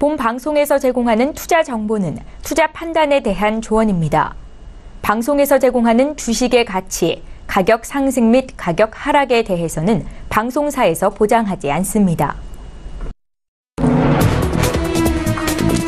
본 방송에서 제공하는 투자 정보는 투자 판단에 대한 조언입니다. 방송에서 제공하는 주식의 가치, 가격 상승 및 가격 하락에 대해서는 방송사에서 보장하지 않습니다.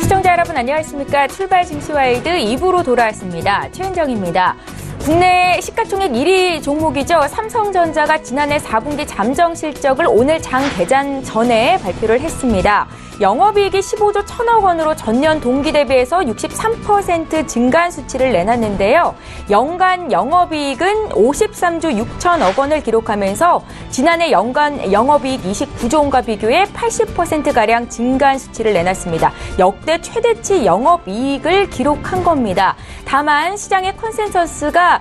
시청자 여러분 안녕하십니까? 출발 증시와일드 2부로 돌아왔습니다. 최은정입니다. 국내 시가총액 1위 종목이죠. 삼성전자가 지난해 4분기 잠정 실적을 오늘 장 개장 전에 발표를 했습니다. 영업이익이 15조 1천억 원으로 전년 동기 대비해서 63% 증가한 수치를 내놨는데요. 연간 영업이익은 53조 6천억 원을 기록하면서 지난해 연간 영업이익 29조 원과 비교해 80%가량 증가한 수치를 내놨습니다. 역대 최대치 영업이익을 기록한 겁니다. 다만 시장의 컨센서스가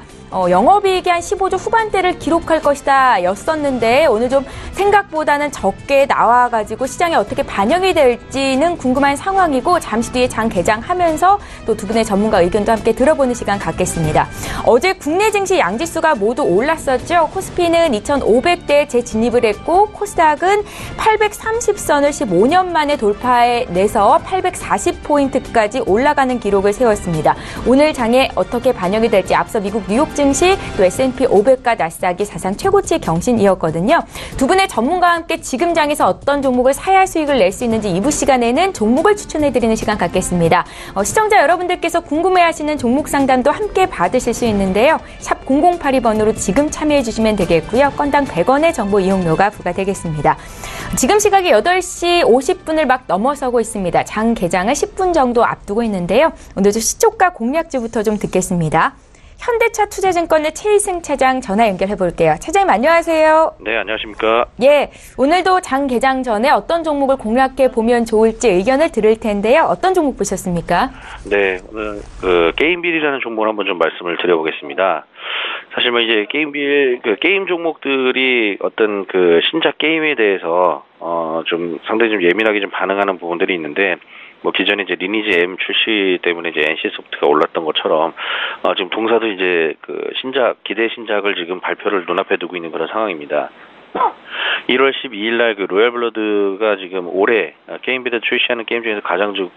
영업이익이 한 15조 후반대를 기록할 것이다 였었는데 오늘 좀 생각보다는 적게 나와가지고 시장에 어떻게 반영이 될지는 궁금한 상황이고 잠시 뒤에 장 개장하면서 또 두 분의 전문가 의견도 함께 들어보는 시간 갖겠습니다. 어제 국내 증시 양지수가 모두 올랐었죠. 코스피는 2,500대에 재진입을 했고 코스닥은 830선을 15년 만에 돌파해내서 840포인트까지 올라가는 기록을 세웠습니다. 오늘 장에 어떻게 반영이 될지 앞서 미국 뉴욕 증시 또 S&P 500과 나스닥이 사상 최고치 경신이었거든요. 두 분의 전문가와 함께 지금 장에서 어떤 종목을 사야 수익을 낼 수 있는지 2부 시간에는 종목을 추천해드리는 시간 갖겠습니다. 시청자 여러분들께서 궁금해하시는 종목 상담도 함께 받으실 수 있는데요. 샵 0082번으로 지금 참여해 주시면 되겠고요. 건당 100원의 정보 이용료가 부과되겠습니다. 지금 시각이 8시 50분을 막 넘어서고 있습니다. 장 개장을 10분 정도 앞두고 있는데요. 오늘도 시초가 공략주부터 좀 듣겠습니다. 현대차 투자증권의 최희승 차장 전화 연결해 볼게요. 차장님 안녕하세요. 네, 안녕하십니까. 예, 오늘도 장 개장 전에 어떤 종목을 공략해 보면 좋을지 의견을 들을 텐데요. 어떤 종목 보셨습니까? 네, 오늘 게임빌이라는 종목을 한번 좀 말씀을 드려보겠습니다. 사실 뭐 이제 게임 종목들이 어떤 신작 게임에 대해서 좀 상당히 좀 예민하게 좀 반응하는 부분들이 있는데. 뭐 기존에 이제 리니지 M 출시 때문에 이제 NC소프트가 올랐던 것처럼 지금 동사도 이제 기대 신작을 지금 발표를 눈앞에 두고 있는 그런 상황입니다. 1월 12일 날 로얄블러드가 지금 올해 게임빌에 출시하는 게임 중에서 가장 좀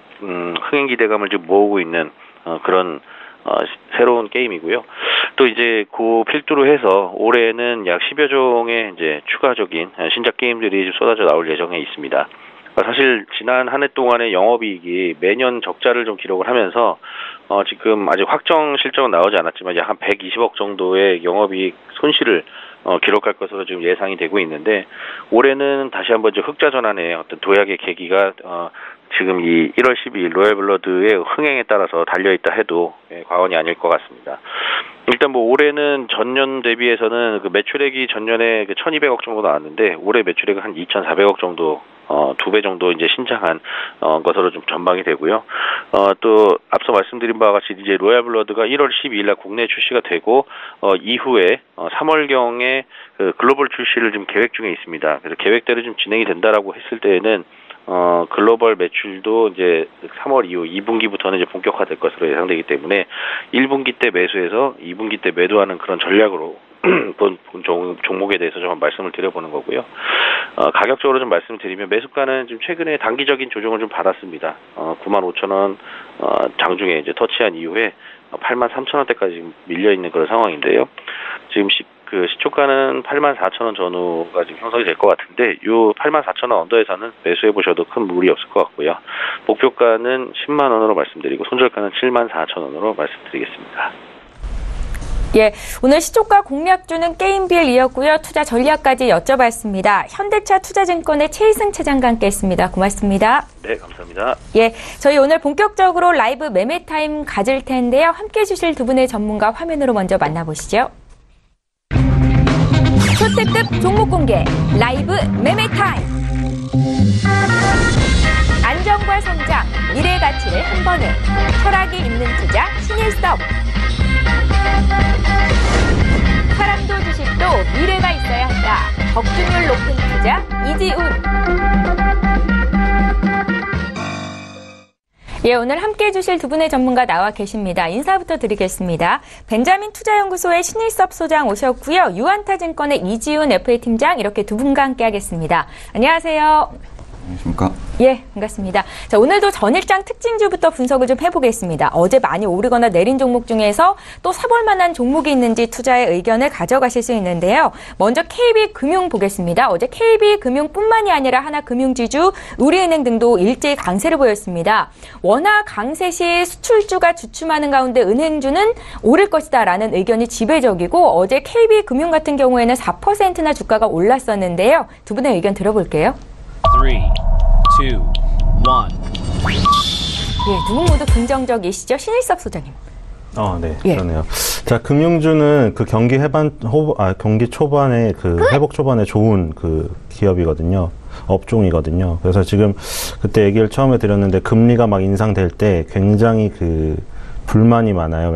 흥행 기대감을 지금 모으고 있는 그런 새로운 게임이고요. 또 이제 그 필두로 해서 올해는 약 10여 종의 이제 추가적인 신작 게임들이 쏟아져 나올 예정에 있습니다. 사실 지난 한 해 동안의 영업이익이 매년 적자를 좀 기록을 하면서 지금 아직 확정 실적은 나오지 않았지만 약 한 120억 정도의 영업이익 손실을 기록할 것으로 지금 예상이 되고 있는데 올해는 다시 한번 이제 흑자 전환의 어떤 도약의 계기가 지금 이 1월 12일 로얄블러드의 흥행에 따라서 달려있다 해도 과언이 아닐 것 같습니다. 일단 뭐 올해는 전년 대비해서는 매출액이 전년에 1,200억 정도 나왔는데 올해 매출액은 한 2,400억 정도 2배 정도 이제 신장한 것으로 좀 전망이 되고요. 또 앞서 말씀드린 바와 같이 이제 로얄블러드가 1월 12일 날 국내 출시가 되고 이후에 3월경에 글로벌 출시를 좀 계획 중에 있습니다. 그래서 계획대로 좀 진행이 된다라고 했을 때에는 글로벌 매출도 이제 3월 이후 2분기부터는 이제 본격화될 것으로 예상되기 때문에 1분기 때 매수해서 2분기 때 매도하는 그런 전략으로 본 종목에 대해서 좀 말씀을 드려보는 거고요. 가격적으로 좀 말씀을 드리면 매수가는 좀 최근에 단기적인 조정을 좀 받았습니다. 95,000원 장중에 이제 터치한 이후에 83,000원대까지 지금 밀려 있는 그런 상황인데요. 지금 시초가는 84,000원 전후가 지금 형성이 될 것 같은데 요 84,000원 언더에서는 매수해 보셔도 큰 무리 없을 것 같고요. 목표가는 10만 원으로 말씀드리고 손절가는 74,000원으로 말씀드리겠습니다. 예, 오늘 시초가 공략주는 게임빌이었고요. 투자 전략까지 여쭤봤습니다. 현대차 투자증권의 최희승 차장과 함께했습니다. 고맙습니다. 네, 감사합니다. 예, 저희 오늘 본격적으로 라이브 매매 타임 가질 텐데요. 함께해 주실 두 분의 전문가 화면으로 먼저 만나보시죠. 초특급 종목 공개 라이브 매매 타임. 안정과 성장, 미래 가치를 한 번에 철학이 있는 투자 신일섭. 사람도 주식도 미래가 있어야 한다. 적중률 높은 투자 이지훈. 예, 오늘 함께해 주실 두 분의 전문가 나와 계십니다. 인사부터 드리겠습니다. 벤자민 투자연구소의 신일섭 소장 오셨고요. 유한타증권의 이지훈 FA 팀장 이렇게 두 분과 함께 하겠습니다. 안녕하세요. 안녕하십니까? 예, 반갑습니다. 자, 오늘도 전일장 특징주부터 분석을 좀 해보겠습니다. 어제 많이 오르거나 내린 종목 중에서 또 사볼 만한 종목이 있는지 투자의 의견을 가져가실 수 있는데요. 먼저 KB금융 보겠습니다. 어제 KB금융뿐만이 아니라 하나금융지주, 우리은행 등도 일제히 강세를 보였습니다. 원화 강세 시 수출주가 주춤하는 가운데 은행주는 오를 것이다라는 의견이 지배적이고 어제 KB금융 같은 경우에는 4%나 주가가 올랐었는데요. 두 분의 의견 들어볼게요. 3, 2, 1. 예, 두 분 모두 긍정적이시죠? 신일섭 소장님. 네, 예. 그러네요. 자, 금융주는 그 경기 초반에 회복 초반에 좋은 그 기업이거든요. 업종이거든요. 그래서 지금 그때 얘기를 처음에 드렸는데 금리가 막 인상될 때 굉장히 그 불만이 많아요.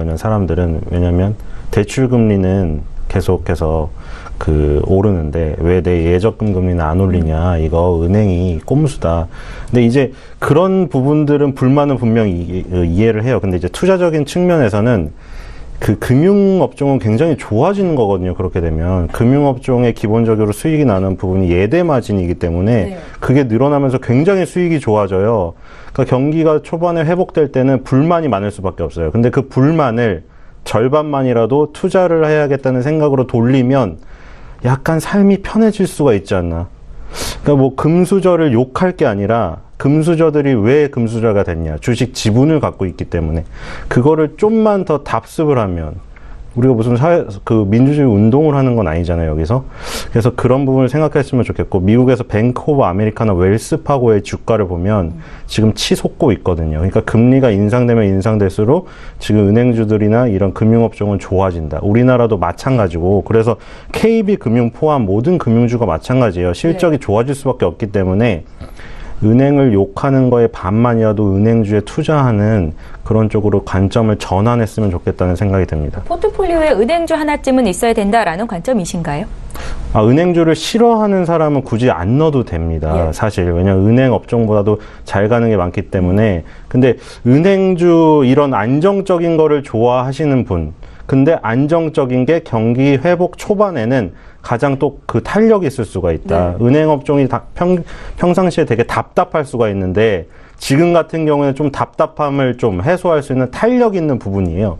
왜냐면 대출 금리는 계속해서 오르는데 왜 내 예적금 금리는 안 올리냐, 이거 은행이 꼼수다. 근데 이제 그런 부분들은 불만은 분명히 이해를 해요. 근데 이제 투자적인 측면에서는 그 금융업종은 굉장히 좋아지는 거거든요. 그렇게 되면 금융업종에 기본적으로 수익이 나는 부분이 예대 마진이기 때문에 그게 늘어나면서 굉장히 수익이 좋아져요. 그러니까 경기가 초반에 회복될 때는 불만이 많을 수밖에 없어요. 근데 그 불만을 절반만이라도 투자를 해야겠다는 생각으로 돌리면 약간 삶이 편해질 수가 있지 않나. 그러니까 뭐 금수저를 욕할 게 아니라 금수저들이 왜 금수저가 됐냐. 주식 지분을 갖고 있기 때문에. 그거를 좀만 더 답습을 하면, 우리가 무슨 민주주의 운동을 하는 건 아니잖아요, 여기서. 그래서 그런 부분을 생각했으면 좋겠고, 미국에서 뱅크 오브 아메리카나 웰스파고의 주가를 보면 지금 치솟고 있거든요. 그러니까 금리가 인상되면 인상될수록 지금 은행주들이나 이런 금융업종은 좋아진다. 우리나라도 마찬가지고, 그래서 KB금융 포함 모든 금융주가 마찬가지예요. 실적이 좋아질 수밖에 없기 때문에 은행을 욕하는 거에 반만이라도 은행주에 투자하는 그런 쪽으로 관점을 전환했으면 좋겠다는 생각이 듭니다. 포트폴리오에 은행주 하나쯤은 있어야 된다라는 관점이신가요? 은행주를 싫어하는 사람은 굳이 안 넣어도 됩니다. 예. 사실. 왜냐하면 은행 업종보다도 잘 가는 게 많기 때문에. 근데 은행주 이런 안정적인 거를 좋아하시는 분, 근데 안정적인 게 경기 회복 초반에는 가장 또 그 탄력이 있을 수가 있다. 네. 은행 업종이 평상시에 되게 답답할 수가 있는데 지금 같은 경우에는 좀 답답함을 좀 해소할 수 있는 탄력 있는 부분이에요.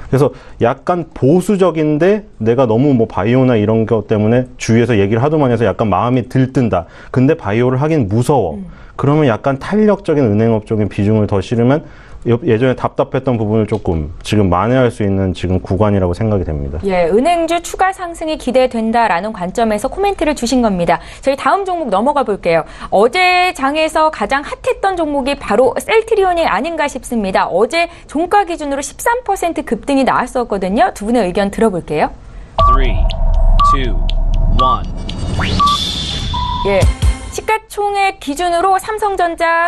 그래서 약간 보수적인데 내가 너무 뭐 바이오나 이런 것 때문에 주위에서 얘기를 하도 많이 해서 약간 마음이 들뜬다. 근데 바이오를 하긴 무서워. 그러면 약간 탄력적인 은행 업종의 비중을 더 실으면 예전에 답답했던 부분을 조금 지금 만회할 수 있는 지금 구간이라고 생각이 됩니다. 예, 은행주 추가 상승이 기대된다라는 관점에서 코멘트를 주신 겁니다. 저희 다음 종목 넘어가 볼게요. 어제 장에서 가장 핫했던 종목이 바로 셀트리온이 아닌가 싶습니다. 어제 종가 기준으로 13% 급등이 나왔었거든요. 두 분의 의견 들어볼게요. 3, 2, 1. 예. 시가총액 기준으로 삼성전자,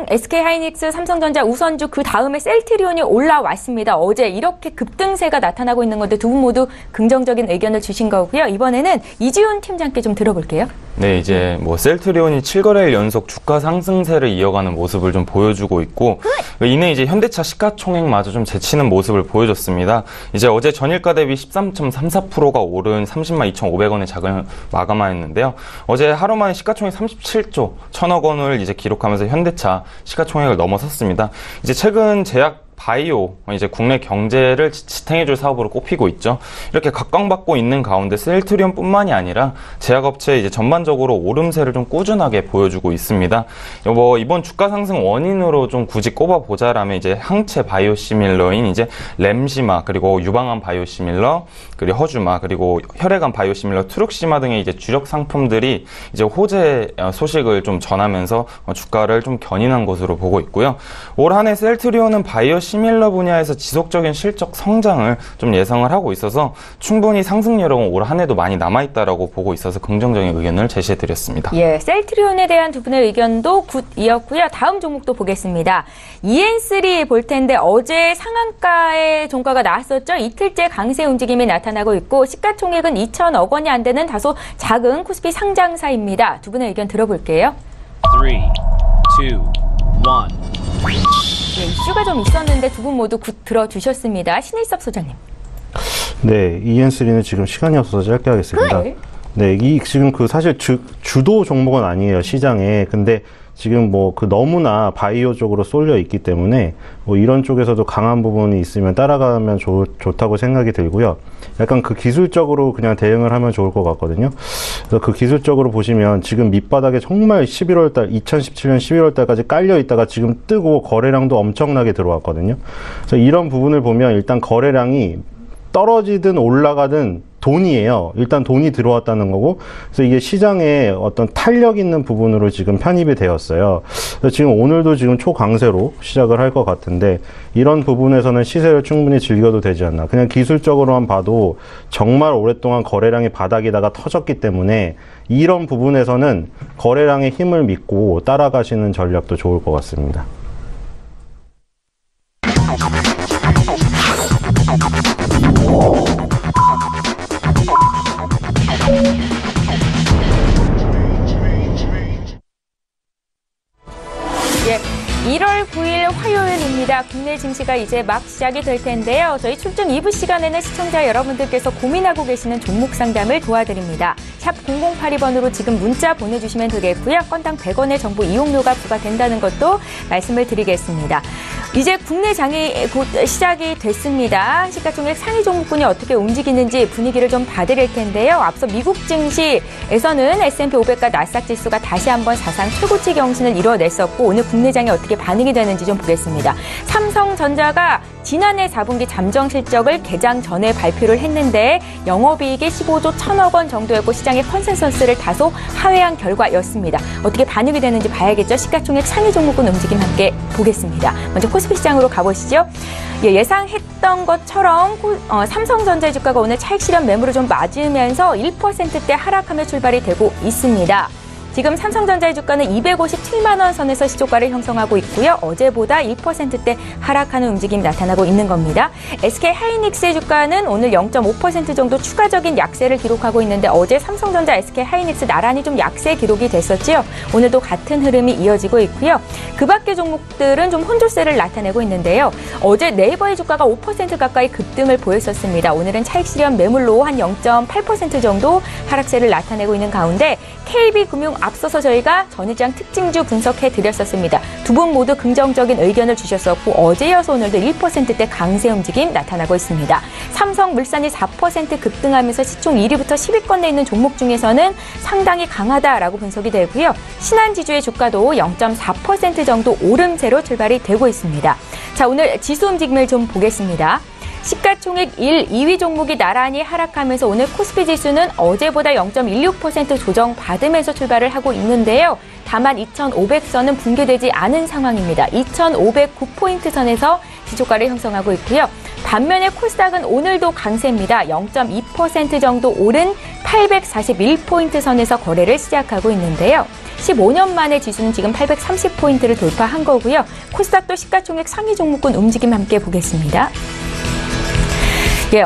SK하이닉스, 삼성전자 우선주 그 다음에 셀트리온이 올라왔습니다. 어제 이렇게 급등세가 나타나고 있는 건데 두 분 모두 긍정적인 의견을 주신 거고요. 이번에는 이지훈 팀장께 좀 들어볼게요. 네, 이제 뭐 셀트리온이 7거래일 연속 주가 상승세를 이어가는 모습을 좀 보여주고 있고, 이내 이제 현대차 시가총액마저 좀 제치는 모습을 보여줬습니다. 이제 어제 전일가 대비 13.34%가 오른 30만 2,500원의 장을 마감하였는데요. 어제 하루 만에 시가총액 37조 1,000억 원을 이제 기록하면서 현대차 시가총액을 넘어섰습니다. 이제 최근 제약 바이오, 이제 국내 경제를 지탱해줄 사업으로 꼽히고 있죠. 이렇게 각광받고 있는 가운데 셀트리온뿐만이 아니라 제약업체 이제 전반적으로 오름세를 좀 꾸준하게 보여주고 있습니다. 뭐 이번 주가 상승 원인으로 좀 굳이 꼽아보자라면 이제 항체 바이오시밀러인 이제 램시마, 그리고 유방암 바이오시밀러, 그리고 허주마, 그리고 혈액암 바이오시밀러, 트룩시마 등의 이제 주력 상품들이 이제 호재 소식을 좀 전하면서 주가를 좀 견인한 것으로 보고 있고요. 올 한 해 셀트리온은 바이오시밀러 분야에서 지속적인 실적 성장을 좀 예상을 하고 있어서 충분히 상승 여력은 올 한 해도 많이 남아있다라고 보고 있어서 긍정적인 의견을 제시해드렸습니다. 예, 셀트리온에 대한 두 분의 의견도 굿이었고요. 다음 종목도 보겠습니다. EN3 볼 텐데 어제 상한가의 종가가 나왔었죠. 이틀째 강세 움직임이 나타나고 있고 시가총액은 2천억 원이 안 되는 다소 작은 코스피 상장사입니다. 두 분의 의견 들어볼게요. 3, 2, 1. 예, 이슈가 좀 있었는데 두 분 모두 굿 들어주셨습니다. 신일섭 소장님. 네, EN3는 지금 시간이 없어서 짧게 하겠습니다. 그래? 네, 지금 사실 주도 종목은 아니에요, 시장에. 근데 지금 뭐 그 너무나 바이오 쪽으로 쏠려 있기 때문에 뭐 이런 쪽에서도 강한 부분이 있으면 따라가면 좋다고 생각이 들고요. 약간 그 기술적으로 그냥 대응을 하면 좋을 것 같거든요. 그래서 그 기술적으로 보시면 지금 밑바닥에 정말 2017년 11월 달까지 깔려 있다가 지금 뜨고 거래량도 엄청나게 들어왔거든요. 그래서 이런 부분을 보면 일단 거래량이 떨어지든 올라가든 돈이에요. 일단 돈이 들어왔다는 거고, 그래서 이게 시장에 어떤 탄력 있는 부분으로 지금 편입이 되었어요. 그래서 지금 오늘도 지금 초강세로 시작을 할 것 같은데, 이런 부분에서는 시세를 충분히 즐겨도 되지 않나. 그냥 기술적으로만 봐도 정말 오랫동안 거래량이 바닥에다가 터졌기 때문에 이런 부분에서는 거래량의 힘을 믿고 따라가시는 전략도 좋을 것 같습니다. 예, 1월 9일 화요일입니다. 국내 증시가 이제 막 시작이 될 텐데요. 저희 출중 2부 시간에는 시청자 여러분들께서 고민하고 계시는 종목 상담을 도와드립니다. 샵 0082번으로 지금 문자 보내주시면 되겠고요. 건당 100원의 정보 이용료가 부과된다는 것도 말씀을 드리겠습니다. 이제 국내 장이 곧 시작이 됐습니다. 시가총액 상위 종목군이 어떻게 움직이는지 분위기를 좀 봐드릴 텐데요. 앞서 미국 증시에서는 S&P 500과 나스닥 지수가 다시 한번 사상 최고치 경신을 이뤄냈었고 오늘 국내 장이 어떻게 반응이 되는지 좀 보겠습니다. 삼성전자가 지난해 4분기 잠정 실적을 개장 전에 발표를 했는데 영업이익이 15조 1천억 원 정도였고 시장의 컨센서스를 다소 하회한 결과였습니다. 어떻게 반응이 되는지 봐야겠죠. 시가총액 상위 종목군 움직임 함께 보겠습니다. 먼저 코스피 시장으로 가보시죠. 예상했던 것처럼 삼성전자의 주가가 오늘 차익 실현 매물을 좀 맞으면서 1%대 하락하며 출발이 되고 있습니다. 지금 삼성전자의 주가는 257만 원 선에서 시초가를 형성하고 있고요. 어제보다 1%대 하락하는 움직임이 나타나고 있는 겁니다. SK하이닉스의 주가는 오늘 0.5% 정도 추가적인 약세를 기록하고 있는데 어제 삼성전자, SK하이닉스 나란히 좀 약세 기록이 됐었지요. 오늘도 같은 흐름이 이어지고 있고요. 그 밖의 종목들은 좀 혼조세를 나타내고 있는데요. 어제 네이버의 주가가 5% 가까이 급등을 보였었습니다. 오늘은 차익 실현 매물로 한 0.8% 정도 하락세를 나타내고 있는 가운데 KB금융 앞서서 저희가 전일장 특징주 분석해 드렸었습니다. 두 분 모두 긍정적인 의견을 주셨었고 어제 이어서 오늘도 1%대 강세 움직임 나타나고 있습니다. 삼성물산이 4% 급등하면서 시총 1위부터 10위권에 있는 종목 중에서는 상당히 강하다라고 분석이 되고요. 신한지주의 주가도 0.4% 정도 오름세로 출발이 되고 있습니다. 자, 오늘 지수 움직임을 좀 보겠습니다. 시가총액 1, 2위 종목이 나란히 하락하면서 오늘 코스피 지수는 어제보다 0.16% 조정받으면서 출발을 하고 있는데요. 다만 2,500선은 붕괴되지 않은 상황입니다. 2,509포인트 선에서 시초가를 형성하고 있고요. 반면에 코스닥은 오늘도 강세입니다. 0.2% 정도 오른 841포인트 선에서 거래를 시작하고 있는데요. 15년 만에 지수는 지금 830포인트를 돌파한 거고요. 코스닥도 시가총액 상위 종목군 움직임 함께 보겠습니다.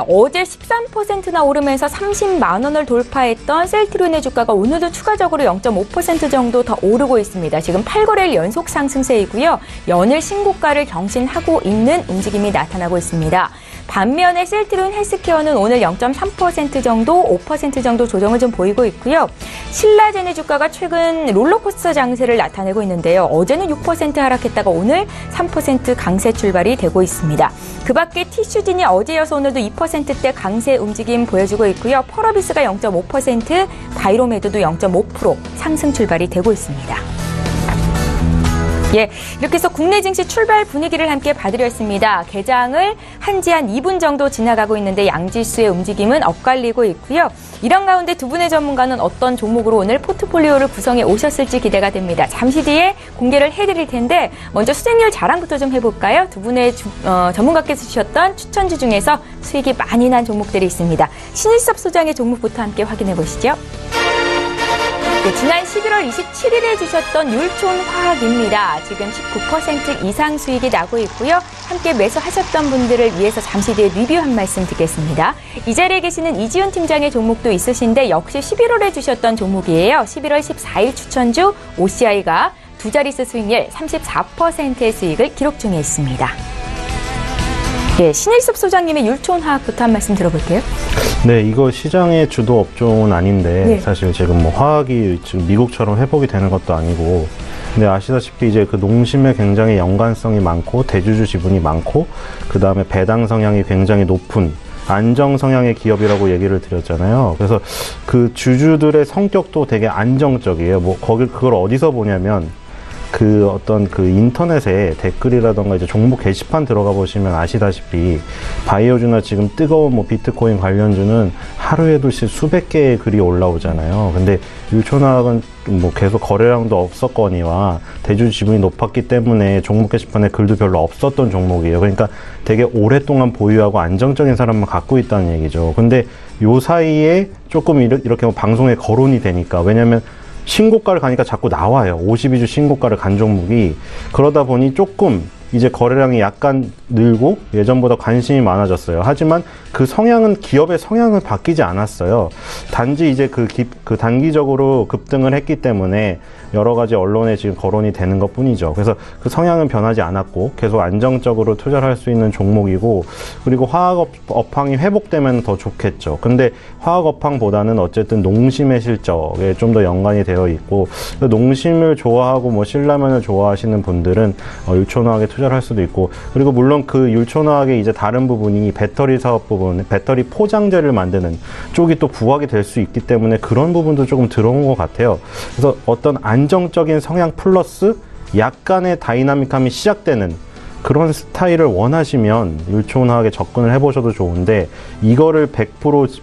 어제 13%나 오르면서 30만 원을 돌파했던 셀트리온의 주가가 오늘도 추가적으로 0.5% 정도 더 오르고 있습니다. 지금 8거래일 연속 상승세이고요. 연일 신고가를 경신하고 있는 움직임이 나타나고 있습니다. 반면에 셀트리온 헬스케어는 오늘 0.3% 정도, 5% 정도 조정을 좀 보이고 있고요. 신라젠의 주가가 최근 롤러코스터 장세를 나타내고 있는데요. 어제는 6% 하락했다가 오늘 3% 강세 출발이 되고 있습니다. 그 밖에 티슈진이 어제여서 오늘도 2%대 강세 움직임 보여주고 있고요. 펄어비스가 0.5%, 바이로메드도 0.5% 상승 출발이 되고 있습니다. 이렇게 해서 국내 증시 출발 분위기를 함께 봐드렸습니다. 개장을 한 지 한 2분 정도 지나가고 있는데 양지수의 움직임은 엇갈리고 있고요. 이런 가운데 두 분의 전문가는 어떤 종목으로 오늘 포트폴리오를 구성해 오셨을지 기대가 됩니다. 잠시 뒤에 공개를 해드릴 텐데 먼저 수익률 자랑부터 좀 해볼까요? 두 분의 전문가께서 주셨던 추천주 중에서 수익이 많이 난 종목들이 있습니다. 신일섭 소장의 종목부터 함께 확인해 보시죠. 지난 11월 27일에 주셨던 율촌화학입니다. 지금 19% 이상 수익이 나고 있고요. 함께 매수하셨던 분들을 위해서 잠시 뒤에 리뷰 한 말씀 드리겠습니다. 이 자리에 계시는 이지훈 팀장의 종목도 있으신데 역시 11월에 주셨던 종목이에요. 11월 14일 추천주 OCI가 두 자릿수 수익률 34%의 수익을 기록 중에 있습니다. 신일섭 소장님의 율촌화학부터 한 말씀 들어볼게요. 네, 이거 시장의 주도 업종은 아닌데 사실 지금 뭐 화학이 지금 미국처럼 회복이 되는 것도 아니고 근데 아시다시피 이제 그 농심에 굉장히 연관성이 많고 대주주 지분이 많고 그 다음에 배당 성향이 굉장히 높은 안정 성향의 기업이라고 얘기를 드렸잖아요. 그래서 그 주주들의 성격도 되게 안정적이에요. 뭐 그걸 어디서 보냐면 그 어떤 그 인터넷에 댓글이라던가 이제 종목 게시판 들어가 보시면 아시다시피 바이오주나 지금 뜨거운 뭐 비트코인 관련주는 하루에도 수백 개의 글이 올라오잖아요. 근데 율촌화학은 뭐 계속 거래량도 없었거니와 대주주 지분이 높았기 때문에 종목 게시판에 글도 별로 없었던 종목이에요. 그러니까 되게 오랫동안 보유하고 안정적인 사람만 갖고 있다는 얘기죠. 근데 요 사이에 조금 이렇게 방송에 거론이 되니까, 왜냐면 신고가를 가니까 자꾸 나와요. 52주 신고가를 간 종목이. 그러다 보니 조금 이제 거래량이 약간 늘고 예전보다 관심이 많아졌어요. 하지만 그 성향은, 기업의 성향은 바뀌지 않았어요. 단지 이제 그 단기적으로 급등을 했기 때문에 여러 가지 언론에 지금 거론이 되는 것 뿐이죠. 그래서 그 성향은 변하지 않았고 계속 안정적으로 투자를 할 수 있는 종목이고, 그리고 화학 업황이 회복되면 더 좋겠죠. 근데 화학 업황보다는 어쨌든 농심의 실적에 좀 더 연관이 되어 있고, 농심을 좋아하고 뭐 신라면을 좋아하시는 분들은 율촌화학에 투자를 할 수도 있고, 그리고 물론 그 율촌화학의 이제 다른 부분이 배터리 사업 부분, 배터리 포장재를 만드는 쪽이 또 부각이 될 수 있기 때문에 그런 부분도 조금 들어온 것 같아요. 그래서 어떤 안정적인 성향 플러스 약간의 다이나믹함이 시작되는 그런 스타일을 원하시면 율촌화학에 접근을 해보셔도 좋은데, 이거를 100%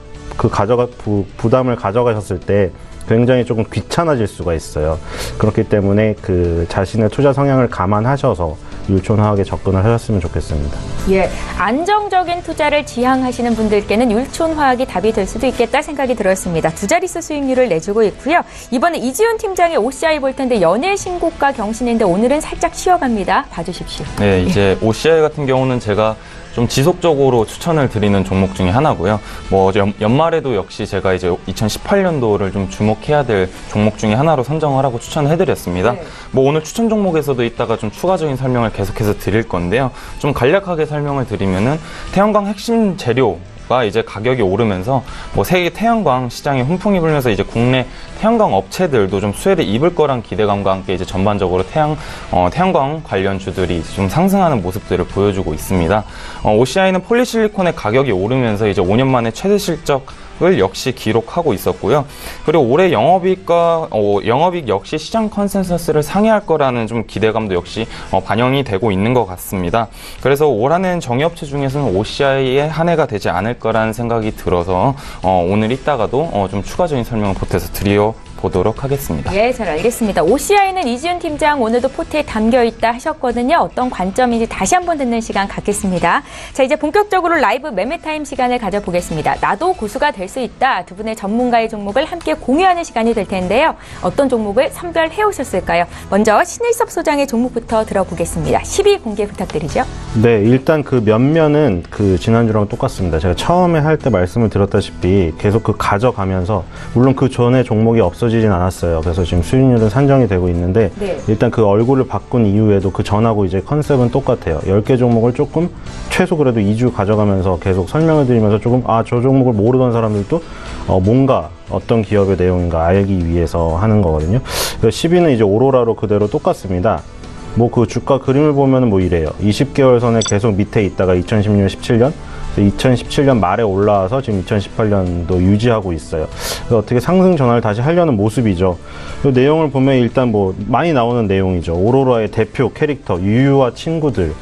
부담을 가져가셨을 때 굉장히 조금 귀찮아질 수가 있어요. 그렇기 때문에 그 자신의 투자 성향을 감안하셔서 율촌화학에 접근을 하셨으면 좋겠습니다. 예, 안정적인 투자를 지향하시는 분들께는 율촌화학이 답이 될 수도 있겠다 생각이 들었습니다. 두 자릿수 수익률을 내주고 있고요. 이번에 이지훈 팀장의 OCI 볼 텐데 연일 신고가 경신인데 오늘은 살짝 쉬어갑니다. 봐주십시오. 네, 이제 OCI 같은 경우는 제가 좀 지속적으로 추천을 드리는 종목 중에 하나고요. 뭐 연말에도 역시 제가 이제 2018년도를 좀 주목해야 될 종목 중에 하나로 선정을 하고 추천을 해드렸습니다. 네. 뭐 오늘 추천 종목에서도 이따가 좀 추가적인 설명을 계속해서 드릴 건데요. 좀 간략하게 설명을 드리면은 태양광 핵심 재료가 이제 가격이 오르면서 뭐 세계 태양광 시장에 훈풍이 불면서 이제 국내 태양광 업체들도 좀 수혜를 입을 거란 기대감과 함께 이제 전반적으로 태양광 관련주들이 좀 상승하는 모습들을 보여주고 있습니다. OCI는 폴리실리콘의 가격이 오르면서 이제 5년 만에 최대 실적을 역시 기록하고 있었고요. 그리고 올해 영업이익 역시 시장 컨센서스를 상회할 거라는 좀 기대감도 역시 반영이 되고 있는 것 같습니다. 그래서 올 한해는 정유업체 중에서는 OCI의 한 해가 되지 않을 거라는 생각이 들어서 오늘 이따가도 좀 추가적인 설명을 보태서 보도록 하겠습니다. 예, 잘 알겠습니다. OCI는 이지훈 팀장 오늘도 포트에 담겨있다 하셨거든요. 어떤 관점인지 다시 한번 듣는 시간 갖겠습니다. 자, 이제 본격적으로 라이브 매매타임 시간을 가져보겠습니다. 나도 고수가 될 수 있다. 두 분의 전문가의 종목을 함께 공유하는 시간이 될 텐데요. 어떤 종목을 선별해 오셨을까요? 먼저 신일섭 소장의 종목부터 들어보겠습니다. 10위 공개 부탁드리죠. 네, 일단 그 면면은 그 지난주랑 똑같습니다. 제가 처음에 할 때 말씀을 드렸다시피 계속 그 가져가면서, 물론 그 전에 종목이 없어지진 않았어요. 그래서 지금 수익률은 산정이 되고 있는데, 네. 일단 그 얼굴을 바꾼 이후에도 그 전하고 이제 컨셉은 똑같아요. 10개 종목을 조금 최소 그래도 2주 가져가면서 계속 설명을 드리면서 조금 저 종목을 모르던 사람들도 뭔가 어떤 기업의 내용인가 알기 위해서 하는 거거든요. 10위는 이제 오로라로 그대로 똑같습니다. 뭐 그 주가 그림을 보면은 뭐 이래요. 20개월 선에 계속 밑에 있다가 2016년, 17년, 2017년 말에 올라와서 지금 2018년도 유지하고 있어요. 어떻게 상승 전환을 다시 하려는 모습이죠. 이 내용을 보면 일단 뭐 많이 나오는 내용이죠. 오로라의 대표 캐릭터 유유와 친구들이죠.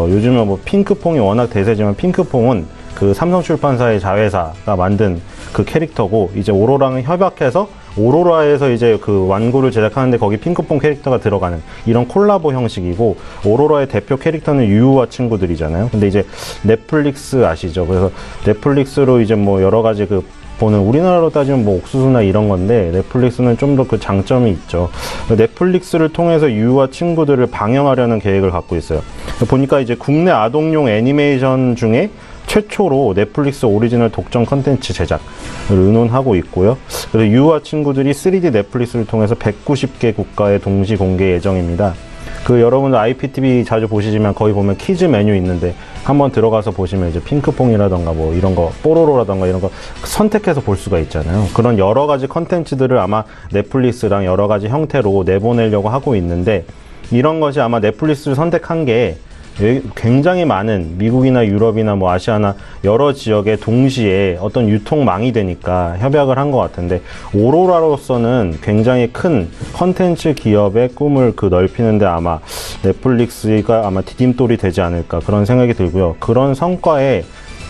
요즘은 뭐 핑크퐁이 워낙 대세지만 핑크퐁은 그 삼성출판사의 자회사가 만든 그 캐릭터고, 이제 오로라랑 협약해서 오로라에서 이제 그 완구를 제작하는데 거기 핑크퐁 캐릭터가 들어가는 이런 콜라보 형식이고, 오로라의 대표 캐릭터는 유유와 친구들이잖아요. 근데 이제 넷플릭스 아시죠? 그래서 넷플릭스로 이제 뭐 여러 가지 그 보는, 우리나라로 따지면 뭐 옥수수나 이런 건데 넷플릭스는 좀 더 그 장점이 있죠. 넷플릭스를 통해서 유유와 친구들을 방영하려는 계획을 갖고 있어요. 보니까 이제 국내 아동용 애니메이션 중에 최초로 넷플릭스 오리지널 독점 컨텐츠 제작을 의논하고 있고요. 그래서 유와 친구들이 3D 넷플릭스를 통해서 190개 국가에 동시 공개 예정입니다. 그 여러분들 IPTV 자주 보시지만 거기 보면 키즈 메뉴 있는데 한번 들어가서 보시면 이제 핑크퐁이라던가 뭐 이런 거, 뽀로로라던가 이런 거 선택해서 볼 수가 있잖아요. 그런 여러 가지 컨텐츠들을 아마 넷플릭스랑 여러 가지 형태로 내보내려고 하고 있는데, 이런 것이 아마 넷플릭스를 선택한 게 굉장히 많은 미국이나 유럽이나 뭐 아시아나 여러 지역에 동시에 어떤 유통망이 되니까 협약을 한 것 같은데, 오로라로서는 굉장히 큰 컨텐츠 기업의 꿈을 넓히는데 아마 넷플릭스가 아마 디딤돌이 되지 않을까 그런 생각이 들고요. 그런 성과에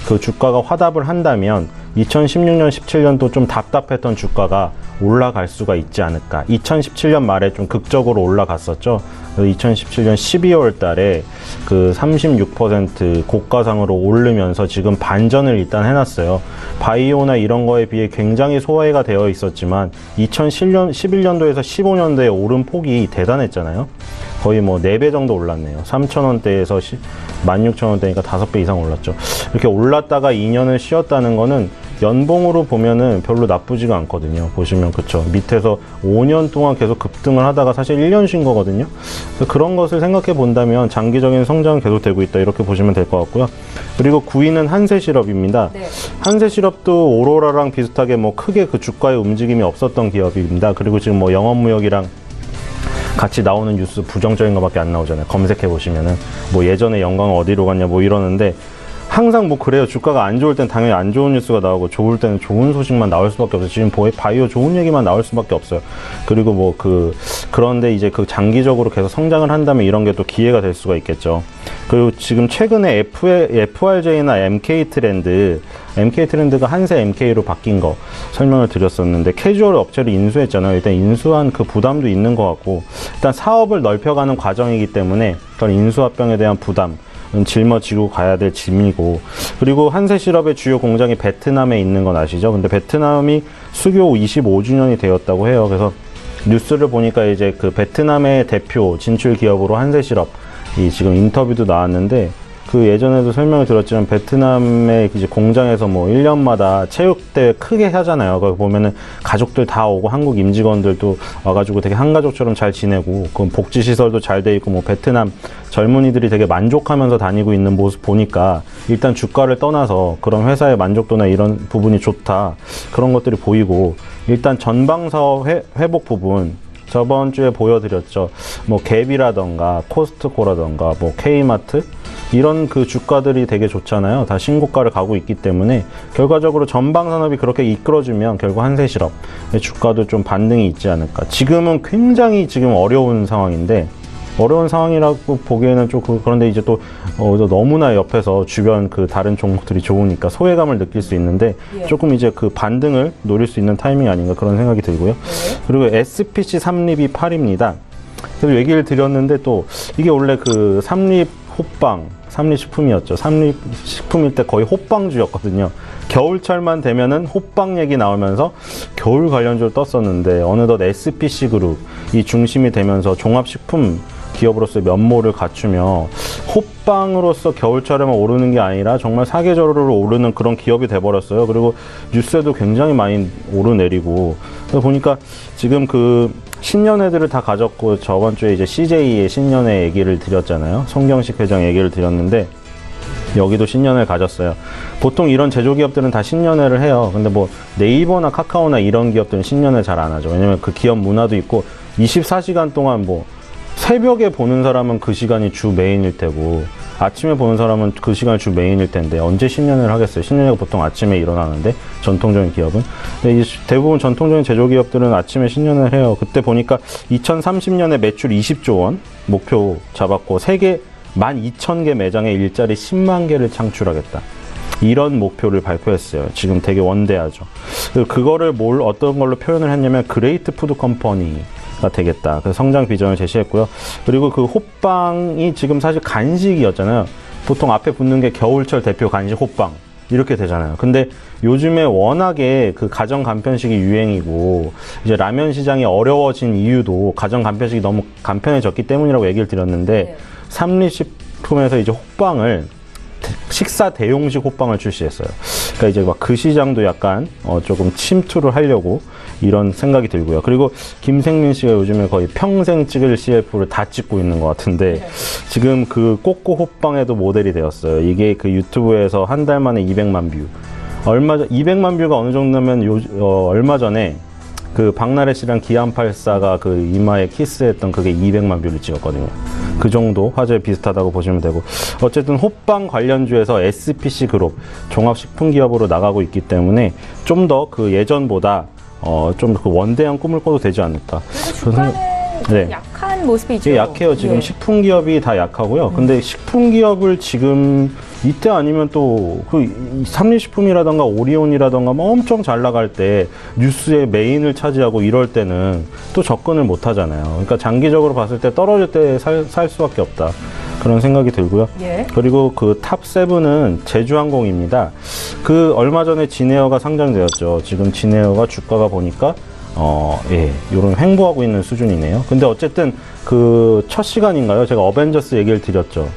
그 주가가 화답을 한다면 2016년, 17년도 좀 답답했던 주가가 올라갈 수가 있지 않을까. 2017년 말에 좀 극적으로 올라갔었죠. 2017년 12월 달에 그 36% 고가상으로 오르면서 지금 반전을 일단 해놨어요. 바이오나 이런 거에 비해 굉장히 소외가 되어 있었지만 2011년도에서 15년도에 오른 폭이 대단했잖아요. 거의 뭐 4배 정도 올랐네요. 3,000원대에서 16,000원대니까 5배 이상 올랐죠. 이렇게 올랐다가 2년을 쉬었다는 거는 연봉으로 보면은 별로 나쁘지가 않거든요. 보시면 그쵸. 밑에서 5년 동안 계속 급등을 하다가 사실 1년 쉰 거거든요. 그래서 그런 것을 생각해 본다면 장기적인 성장은 계속 되고 있다, 이렇게 보시면 될 것 같고요. 그리고 9위는 한세시럽입니다. 네. 한세시럽도 오로라랑 비슷하게 뭐 크게 그 주가의 움직임이 없었던 기업입니다. 그리고 지금 뭐 영업무역이랑 같이 나오는 뉴스 부정적인 것밖에 안 나오잖아요. 검색해 보시면은 뭐 예전에 영광 어디로 갔냐 뭐 이러는데, 항상 뭐 그래요. 주가가 안 좋을 땐 당연히 안 좋은 뉴스가 나오고 좋을 때는 좋은 소식만 나올 수밖에 없어요. 지금 바이오 좋은 얘기만 나올 수밖에 없어요. 그리고 뭐 그런데 이제 그 장기적으로 계속 성장을 한다면 이런 게 또 기회가 될 수가 있겠죠. 그리고 지금 최근에 FRJ나 MK트렌드가 한세 MK로 바뀐 거 설명을 드렸었는데, 캐주얼 업체를 인수했잖아요. 일단 인수한 그 부담도 있는 것 같고, 일단 사업을 넓혀가는 과정이기 때문에 그런 인수합병에 대한 부담 짊어지고 가야 될 짐이고, 그리고 한세시럽의 주요 공장이 베트남에 있는 건 아시죠? 근데 베트남이 수교 25주년이 되었다고 해요. 그래서 뉴스를 보니까 이제 그 베트남의 대표 진출 기업으로 한세시럽이 지금 인터뷰도 나왔는데, 그 예전에도 설명을 드렸지만 베트남의 이제 공장에서 뭐 1년마다 체육대회 크게 하잖아요. 거기 보면은 가족들 다 오고 한국 임직원들도 와가지고 되게 한가족처럼 잘 지내고, 그 복지시설도 잘 돼 있고, 뭐 베트남 젊은이들이 되게 만족하면서 다니고 있는 모습 보니까 일단 주가를 떠나서 그런 회사의 만족도나 이런 부분이 좋다, 그런 것들이 보이고, 일단 전방사업 회복 부분 저번 주에 보여드렸죠. 뭐 갭이라던가 코스트코라던가 뭐 K마트 이런 그 주가들이 되게 좋잖아요. 다 신고가를 가고 있기 때문에 결과적으로 전방 산업이 그렇게 이끌어주면 결국 한세시럽의 주가도 좀 반등이 있지 않을까. 지금은 굉장히 지금 어려운 상황인데, 어려운 상황이라고 보기에는 좀 그런데 이제 또 너무나 옆에서 주변 그 다른 종목들이 좋으니까 소외감을 느낄 수 있는데, 조금 이제 그 반등을 노릴 수 있는 타이밍이 아닌가 그런 생각이 들고요. 그리고 SPC 삼립이 8입니다. 그래서 얘기를 드렸는데, 또 이게 원래 그 삼립 호빵, 삼립식품이었죠. 삼립식품일 때 거의 호빵주였거든요. 겨울철만 되면은 호빵 얘기 나오면서 겨울 관련주로 떴었는데, 어느덧 SPC 그룹이 중심이 되면서 종합식품 기업으로서 면모를 갖추며 호빵으로서 겨울철에만 오르는 게 아니라 정말 사계절으로 오르는 그런 기업이 돼버렸어요. 그리고 뉴스에도 굉장히 많이 오르내리고, 그래서 보니까 지금 그 신년회들을 다 가졌고, 저번 주에 이제 CJ의 신년회 얘기를 드렸잖아요. 송경식 회장 얘기를 드렸는데, 여기도 신년회를 가졌어요. 보통 이런 제조기업들은 다 신년회를 해요. 근데 뭐 네이버나 카카오나 이런 기업들은 신년회 잘 안 하죠. 왜냐면 그 기업 문화도 있고, 24시간 동안 뭐 새벽에 보는 사람은 그 시간이 주 메인일 테고, 아침에 보는 사람은 그 시간이 주 메인일 텐데 언제 신년회를 하겠어요. 신년회가 보통 아침에 일어나는데, 전통적인 기업은. 근데 대부분 전통적인 제조기업들은 아침에 신년회를 해요. 그때 보니까 2030년에 매출 20조 원 목표 잡았고, 세계 12,000개 매장에 일자리 10만 개를 창출하겠다, 이런 목표를 발표했어요. 지금 되게 원대하죠. 그거를 어떤 걸로 표현을 했냐면 그레이트 푸드 컴퍼니가 되겠다. 그래서 성장 비전을 제시했고요. 그리고 그 호빵이 지금 사실 간식이었잖아요. 보통 앞에 붙는 게 겨울철 대표 간식 호빵 이렇게 되잖아요. 근데 요즘에 워낙에 그 가정 간편식이 유행이고, 이제 라면 시장이 어려워진 이유도 가정 간편식이 너무 간편해졌기 때문이라고 얘기를 드렸는데, 삼립식품에서 이제 호빵을 식사 대용식 호빵을 출시했어요. 그러니까 이제 막 그 시장도 약간 조금 침투를 하려고 이런 생각이 들고요. 그리고 김생민 씨가 요즘에 거의 평생 찍을 CF를 다 찍고 있는 것 같은데 지금 그 꼬꼬 호빵에도 모델이 되었어요. 이게 그 유튜브에서 한 달 만에 200만 뷰. 200만 뷰가 어느 정도면 얼마 전에 그 박나래 씨랑 기안84가 그 이마에 키스했던 그게 200만 뷰를 찍었거든요. 그 정도 화제 비슷하다고 보시면 되고, 어쨌든 호빵 관련주에서 SPC 그룹 종합식품기업으로 나가고 있기 때문에 좀 더 그 예전보다 좀 그 원대한 꿈을 꿔도 되지 않을까. 주가는 네. 약한 모습이죠. 이게 약해요. 지금 예. 식품기업이 다 약하고요. 근데 식품기업을 지금 이때 아니면 또 그 삼리식품이라던가 오리온이라던가 뭐 엄청 잘 나갈 때 뉴스의 메인을 차지하고 이럴 때는 또 접근을 못 하잖아요. 그러니까 장기적으로 봤을 때 떨어질 때 살 수밖에 없다. 그런 생각이 들고요. 예. 그리고 그 탑7은 제주항공입니다. 그 얼마 전에 진에어가 상장되었죠. 지금 진에어가 주가가 보니까 요런 횡보하고 있는 수준이네요. 근데 어쨌든 그 첫 시간인가요? 제가 어벤져스 얘기를 드렸죠.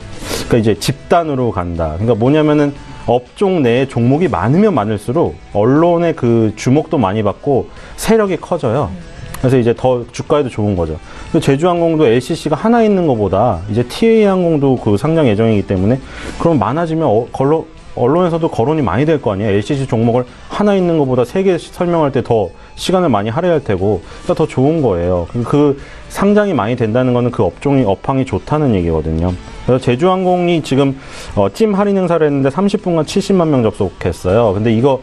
그러니까 이제 집단으로 간다. 그러니까 뭐냐면은 업종 내에 종목이 많으면 많을수록 언론의 그 주목도 많이 받고 세력이 커져요. 그래서 이제 더 주가에도 좋은 거죠. 제주항공도 LCC가 하나 있는 것보다 이제 TA항공도 그 상장 예정이기 때문에 그럼 많아지면 언론에서도 거론이 많이 될 거 아니에요. LCC 종목을 하나 있는 것보다 3개 설명할 때 더 시간을 많이 할애할 테고, 그러니까 더 좋은 거예요. 그 상장이 많이 된다는 거는 그 업황이 좋다는 얘기거든요. 그래서 제주항공이 지금 찜 할인 행사를 했는데 30분간 70만 명 접속했어요. 근데 이거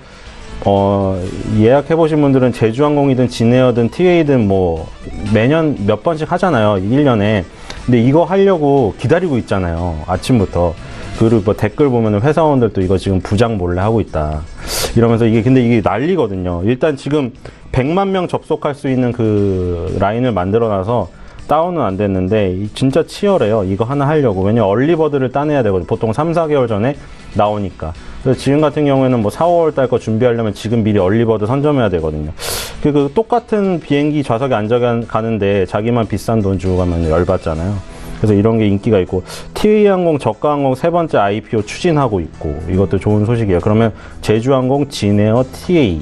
예약해보신 분들은 제주항공이든 진에어든 TA든 뭐 매년 몇 번씩 하잖아요. 1년에. 근데 이거 하려고 기다리고 있잖아요. 아침부터. 그리고 뭐 댓글 보면은 회사원들도 이거 지금 부장 몰래 하고 있다. 이러면서 근데 이게 난리거든요. 일단 지금 100만 명 접속할 수 있는 그 라인을 만들어놔서 다운은 안 됐는데 진짜 치열해요. 이거 하나 하려고. 왜냐면 얼리버드를 따내야 되거든요. 보통 3, 4개월 전에 나오니까. 그래서 지금 같은 경우에는 뭐 4, 5월 달 거 준비하려면 지금 미리 얼리버드 선점해야 되거든요. 그 똑같은 비행기 좌석에 앉아 가는데 자기만 비싼 돈 주고 가면 열받잖아요. 그래서 이런 게 인기가 있고, TA항공, 저가항공 3번째 IPO 추진하고 있고, 이것도 좋은 소식이에요. 그러면 제주항공, 진에어, TA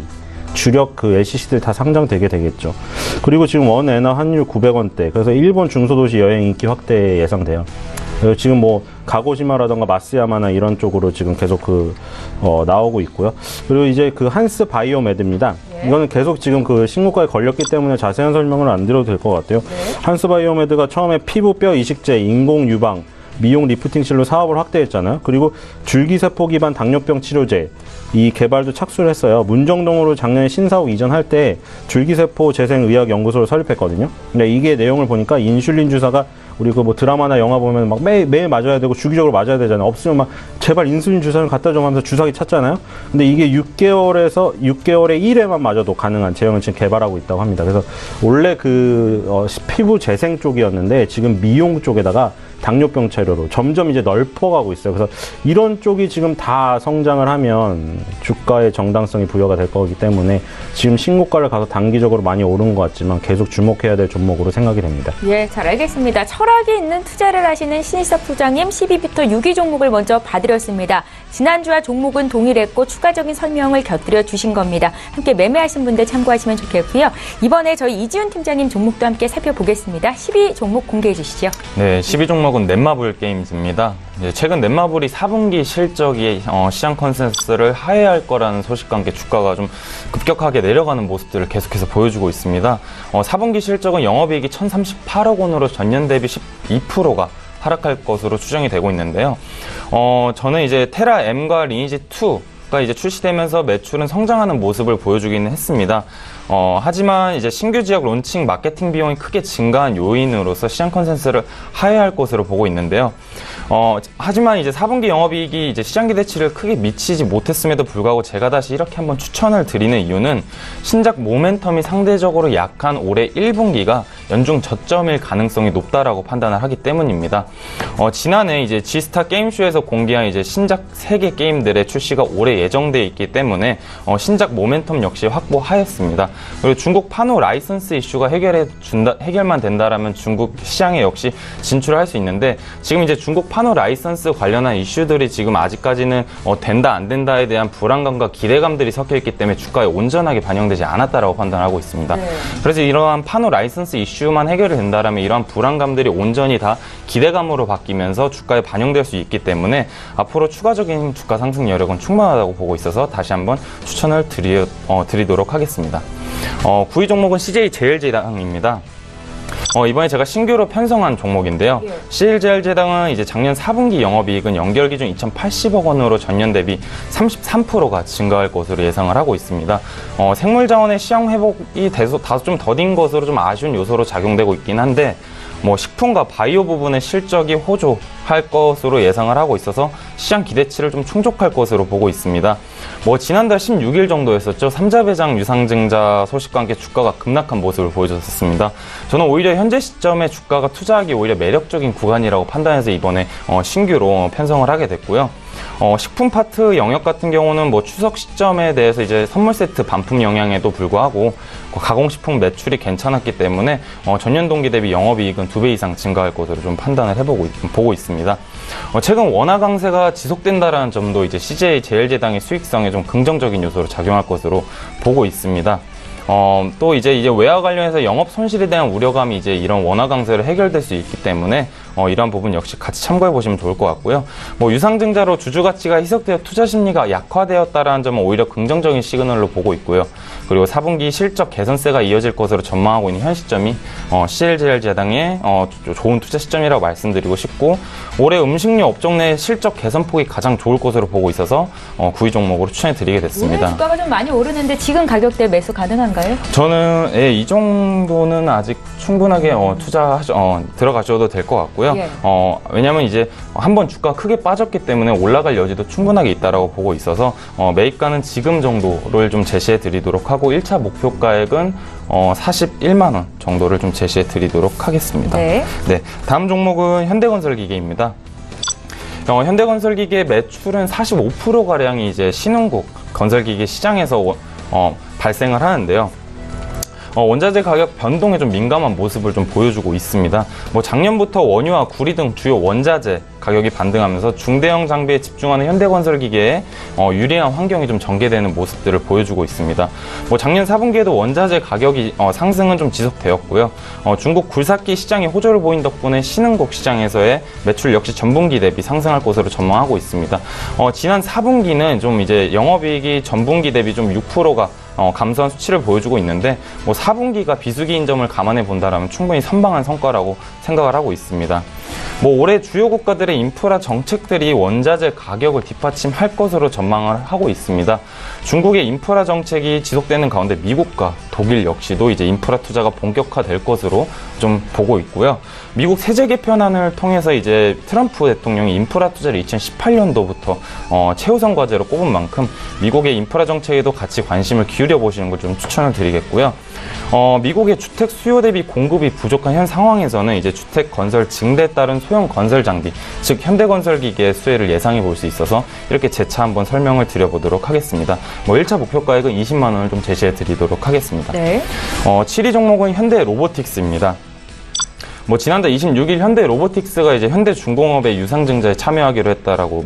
주력 그 LCC들 다 상장되게 되겠죠. 그리고 지금 원에너 환율 900원대. 그래서 일본 중소도시 여행 인기 확대 예상돼요. 지금 뭐 가고시마라던가 마스야마나 이런 쪽으로 지금 계속 나오고 있고요. 그리고 이제 그 한스 바이오메드입니다. 예. 이거는 계속 지금 그 신고가에 걸렸기 때문에 자세한 설명을 안 드려도 될 것 같아요. 네. 한스 바이오메드가 처음에 피부 뼈 이식제, 인공 유방, 미용 리프팅실로 사업을 확대했잖아요. 그리고 줄기세포 기반 당뇨병 치료제 이 개발도 착수를 했어요. 문정동으로 작년에 신사옥 이전할 때 줄기세포 재생의학연구소를 설립했거든요. 근데 이게 내용을 보니까 인슐린 주사가 우리 그 뭐 드라마나 영화 보면 막 매일 맞아야 되고 주기적으로 맞아야 되잖아요. 없으면 막 제발 인슐린 주사를 갖다 줘 하면서 주사기 찾잖아요. 근데 이게 6개월에 1회만 맞아도 가능한 제형을 지금 개발하고 있다고 합니다. 그래서 원래 피부 재생 쪽이었는데 지금 미용 쪽에다가 당뇨병 치료로 점점 이제 넓어가고 있어요. 그래서 이런 쪽이 지금 다 성장을 하면 주가의 정당성이 부여가 될 거기 때문에 지금 신고가를 가서 단기적으로 많이 오른 것 같지만 계속 주목해야 될 종목으로 생각이 됩니다. 예, 잘 알겠습니다. 철학이 있는 투자를 하시는 신일섭 소장님 12부터 6위 종목을 먼저 봐드렸습니다. 지난주와 종목은 동일했고 추가적인 설명을 곁들여 주신 겁니다. 함께 매매하신 분들 참고하시면 좋겠고요. 이번에 저희 이지훈 팀장님 종목도 함께 살펴보겠습니다. 12위 종목 공개해 주시죠. 네, 12 종목은 넷마블 게임즈입니다. 최근 넷마블이 4분기 실적이 시장 컨센서스를 하회할 거라는 소식과 함께 주가가 좀 급격하게 내려가는 모습들을 계속해서 보여주고 있습니다. 4분기 실적은 영업이익이 1,038억 원으로 전년 대비 12%가 하락할 것으로 추정이 되고 있는데요. 저는 이제 테라 M과 리니지 2가 이제 출시되면서 매출은 성장하는 모습을 보여주기는 했습니다. 하지만 이제 신규 지역 론칭 마케팅 비용이 크게 증가한 요인으로서 시장 컨센서스를 하회할 것으로 보고 있는데요. 하지만 이제 4분기 영업이익이 이제 시장 기대치를 크게 미치지 못했음에도 불구하고 제가 다시 이렇게 한번 추천을 드리는 이유는 신작 모멘텀이 상대적으로 약한 올해 1분기가 연중 저점일 가능성이 높다라고 판단을 하기 때문입니다. 지난해 이제 G스타 게임쇼에서 공개한 이제 신작 3개 게임들의 출시가 올해 예정되어 있기 때문에 신작 모멘텀 역시 확보하였습니다. 그리고 중국 판호 라이선스 이슈가 해결만 된다라면 중국 시장에 역시 진출할 수 있는데, 지금 이제 중국 판호 라이선스 관련한 이슈들이 지금 아직까지는 된다 안 된다에 대한 불안감과 기대감들이 섞여 있기 때문에 주가에 온전하게 반영되지 않았다라고 판단하고 있습니다. 네. 그래서 이러한 판호 라이선스 이슈만 해결이 된다라면 이러한 불안감들이 온전히 다 기대감으로 바뀌면서 주가에 반영될 수 있기 때문에 앞으로 추가적인 주가 상승 여력은 충분하다고 보고 있어서 다시 한번 추천을 드리도록 하겠습니다. 9위 종목은 CJ제일제당입니다. 이번에 제가 신규로 편성한 종목인데요. 예. CJ제일제당은 이제 작년 4분기 영업이익은 연결 기준 2,080억 원으로 전년 대비 33%가 증가할 것으로 예상을 하고 있습니다. 생물자원의 시장 회복이 다소 좀 더딘 것으로 좀 아쉬운 요소로 작용되고 있긴 한데, 식품과 바이오 부분의 실적이 호조할 것으로 예상을 하고 있어서 시장 기대치를 좀 충족할 것으로 보고 있습니다. 지난달 16일 정도였었죠. 삼자배당 유상증자 소식과 함께 주가가 급락한 모습을 보여줬었습니다. 저는 오히려 현재 시점에 주가가 투자하기 오히려 매력적인 구간이라고 판단해서 이번에 신규로 편성을 하게 됐고요. 식품 파트 영역 같은 경우는 추석 시점에 대해서 이제 선물 세트 반품 영향에도 불구하고 가공식품 매출이 괜찮았기 때문에 전년 동기 대비 영업이익은 2배 이상 증가할 것으로 좀 판단을 보고 있습니다. 최근 원화 강세가 지속된다라는 점도 이제 CJ제일제당의 수익성에 좀 긍정적인 요소로 작용할 것으로 보고 있습니다. 또 이제 외화 관련해서 영업 손실에 대한 우려감이 이제 이런 원화 강세로 해결될 수 있기 때문에 이러한 부분 역시 같이 참고해 보시면 좋을 것 같고요. 유상증자로 주주 가치가 희석되어 투자 심리가 약화되었다라는 점은 오히려 긍정적인 시그널로 보고 있고요. 그리고 4분기 실적 개선세가 이어질 것으로 전망하고 있는 현 시점이 CJ제일제당의 좋은 투자 시점이라고 말씀드리고 싶고, 올해 음식료 업종 내 실적 개선폭이 가장 좋을 것으로 보고 있어서 9위 종목으로 추천해 드리게 됐습니다. 오늘 주가가 좀 많이 오르는데 지금 가격대 매수 가능한가요? 저는 이 정도는 아직 충분하게 들어가셔도 될 것 같고요. 예. 왜냐하면 이제 한번 주가 크게 빠졌기 때문에 올라갈 여지도 충분하게 있다라고 보고 있어서 매입가는 지금 정도를 좀 제시해 드리도록 하고 1차 목표가액은 41만 원 정도를 좀 제시해 드리도록 하겠습니다. 네. 네, 다음 종목은 현대건설기계입니다. 현대건설기계 매출은 45%가량이 이제 신흥국 건설기계 시장에서 발생을 하는데요. 원자재 가격 변동에 좀 민감한 모습을 좀 보여주고 있습니다. 작년부터 원유와 구리 등 주요 원자재 가격이 반등하면서 중대형 장비에 집중하는 현대건설기계에 유리한 환경이 좀 전개되는 모습들을 보여주고 있습니다. 작년 4분기에도 원자재 가격이 상승은 좀 지속되었고요. 중국 굴삭기 시장이 호조를 보인 덕분에 신흥국 시장에서의 매출 역시 전분기 대비 상승할 것으로 전망하고 있습니다. 지난 4분기는 좀 이제 영업이익이 전분기 대비 좀 6%가 감소한 수치를 보여주고 있는데 4분기가 비수기인 점을 감안해 본다라면 충분히 선방한 성과라고 생각을 하고 있습니다. 올해 주요 국가들의 인프라 정책들이 원자재 가격을 뒷받침할 것으로 전망을 하고 있습니다. 중국의 인프라 정책이 지속되는 가운데 미국과 독일 역시도 이제 인프라 투자가 본격화될 것으로 좀 보고 있고요. 미국 세제 개편안을 통해서 이제 트럼프 대통령이 인프라 투자를 2018년도부터 최우선 과제로 꼽은 만큼 미국의 인프라 정책에도 같이 관심을 기울여 보시는 걸 좀 추천을 드리겠고요. 미국의 주택 수요 대비 공급이 부족한 현 상황에서는 이제 주택 건설 증대에 따른 소형 건설 장비, 즉 현대건설기계의 수혜를 예상해 볼 수 있어서 이렇게 재차 한번 설명을 드려보도록 하겠습니다. 1차 목표가액은 20만 원을 좀 제시해 드리도록 하겠습니다. 네. 7위 종목은 현대로보틱스입니다. 지난달 26일 현대로보틱스가 이제 현대중공업의 유상증자에 참여하기로 했다라고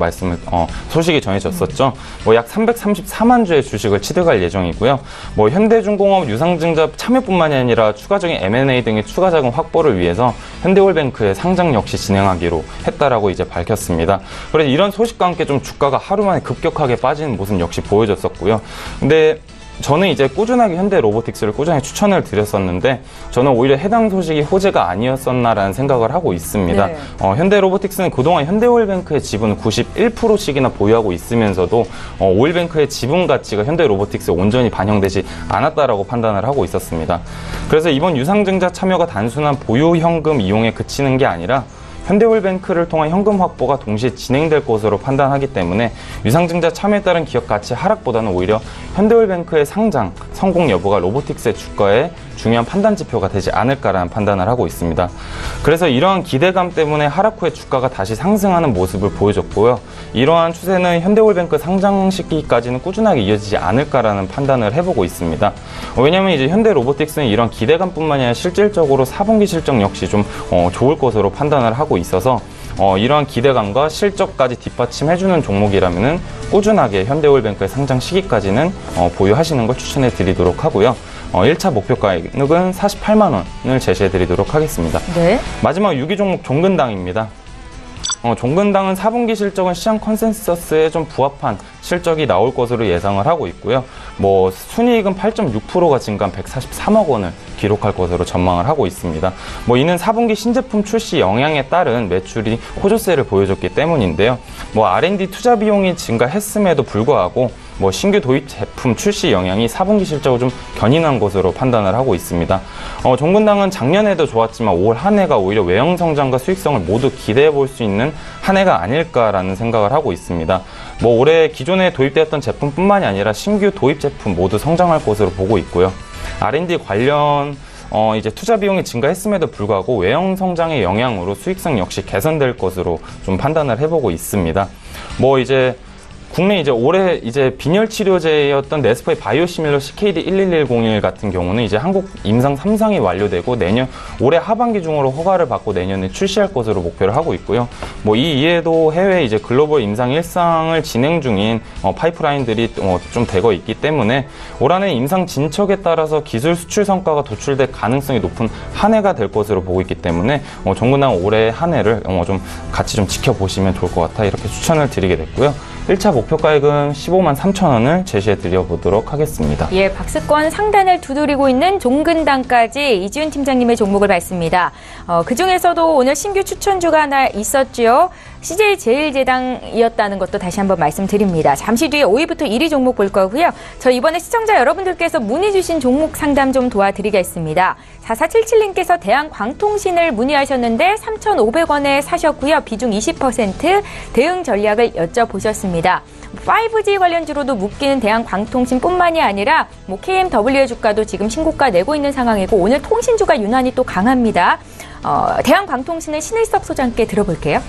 소식이 전해졌었죠. 약 334만 주의 주식을 취득할 예정이고요. 현대중공업 유상증자 참여뿐만이 아니라 추가적인 M&A 등의 추가 자금 확보를 위해서 현대홀뱅크의 상장 역시 진행하기로 했다라고 이제 밝혔습니다. 그래서 이런 소식과 함께 좀 주가가 하루 만에 급격하게 빠지는 모습 역시 보여줬었고요. 근데 저는 이제 꾸준하게 현대로보틱스를 꾸준히 추천을 드렸었는데 저는 오히려 해당 소식이 호재가 아니었었나라는 생각을 하고 있습니다. 네. 현대로보틱스는 그동안 현대오일뱅크의 지분 91%씩이나 보유하고 있으면서도 오일뱅크의 지분 가치가 현대로보틱스에 온전히 반영되지 않았다라고 판단을 하고 있었습니다. 그래서 이번 유상증자 참여가 단순한 보유 현금 이용에 그치는 게 아니라 현대오일뱅크를 통한 현금 확보가 동시에 진행될 것으로 판단하기 때문에 유상증자 참여에 따른 기업 가치 하락보다는 오히려 현대오일뱅크의 상장 성공 여부가 로보틱스의 주가에 중요한 판단 지표가 되지 않을까라는 판단을 하고 있습니다. 그래서 이러한 기대감 때문에 하락 후에 주가가 다시 상승하는 모습을 보여줬고요. 이러한 추세는 현대올뱅크 상장 시기까지는 꾸준하게 이어지지 않을까라는 판단을 해보고 있습니다. 왜냐하면 이제 현대로보틱스는 이런 기대감뿐만이 아니라 실질적으로 4분기 실적 역시 좀 좋을 것으로 판단을 하고 있어서 이러한 기대감과 실적까지 뒷받침해주는 종목이라면은 꾸준하게 현대올뱅크의 상장 시기까지는 보유하시는 걸 추천해 드리도록 하고요. 1차 목표 가액은 48만 원을 제시해 드리도록 하겠습니다. 네. 마지막 6위 종목 종근당입니다. 종근당은 4분기 실적은 시장 컨센서스에 좀 부합한 실적이 나올 것으로 예상을 하고 있고요. 순이익은 8.6%가 증가한 143억 원을 기록할 것으로 전망을 하고 있습니다. 이는 4분기 신제품 출시 영향에 따른 매출이 호조세를 보여줬기 때문인데요. R&D 투자 비용이 증가했음에도 불구하고 신규 도입 제품 출시 영향이 4분기 실적을 좀 견인한 것으로 판단을 하고 있습니다. 종근당은 작년에도 좋았지만 올 한 해가 오히려 외형 성장과 수익성을 모두 기대해 볼 수 있는 한 해가 아닐까라는 생각을 하고 있습니다. 올해 기존에 도입되었던 제품뿐만이 아니라 신규 도입 제품 모두 성장할 것으로 보고 있고요. R&D 관련 이제 투자 비용이 증가했음에도 불구하고 외형 성장의 영향으로 수익성 역시 개선될 것으로 좀 판단을 해보고 있습니다. 국내 올해 빈혈 치료제였던 네스퍼의 바이오시밀러 CKD11101 같은 경우는 한국 임상 3상이 완료되고 올해 하반기 중으로 허가를 받고 내년에 출시할 것으로 목표를 하고 있고요. 이 이외에도 해외 글로벌 임상 1상을 진행 중인 파이프라인들이 좀 되고 있기 때문에 올 한해 임상 진척에 따라서 기술 수출 성과가 도출될 가능성이 높은 한 해가 될 것으로 보고 있기 때문에 종근당 올해 한 해를 좀 같이 좀 지켜보시면 좋을 것 같아 이렇게 추천을 드리게 됐고요. 1차 목표 가액은 15만 3천 원을 제시해 드려보도록 하겠습니다. 예, 박스권 상단을 두드리고 있는 종근당까지 이지훈 팀장님의 종목을 봤습니다. 그중에서도 오늘 신규 추천주가 하나 있었죠. CJ제일제당이었다는 것도 다시 한번 말씀드립니다. 잠시 뒤에 5위부터 1위 종목 볼 거고요. 저 이번에 시청자 여러분들께서 문의 주신 종목 상담 좀 도와드리겠습니다. 4477님께서 대한광통신을 문의하셨는데 3,500원에 사셨고요. 비중 20% 대응 전략을 여쭤보셨습니다. 5G 관련주로도 묶이는 대한광통신뿐만이 아니라 KMW의 주가도 지금 신고가 내고 있는 상황이고 오늘 통신주가 유난히 또 강합니다. 대한광통신의 신일섭 소장께 들어볼게요.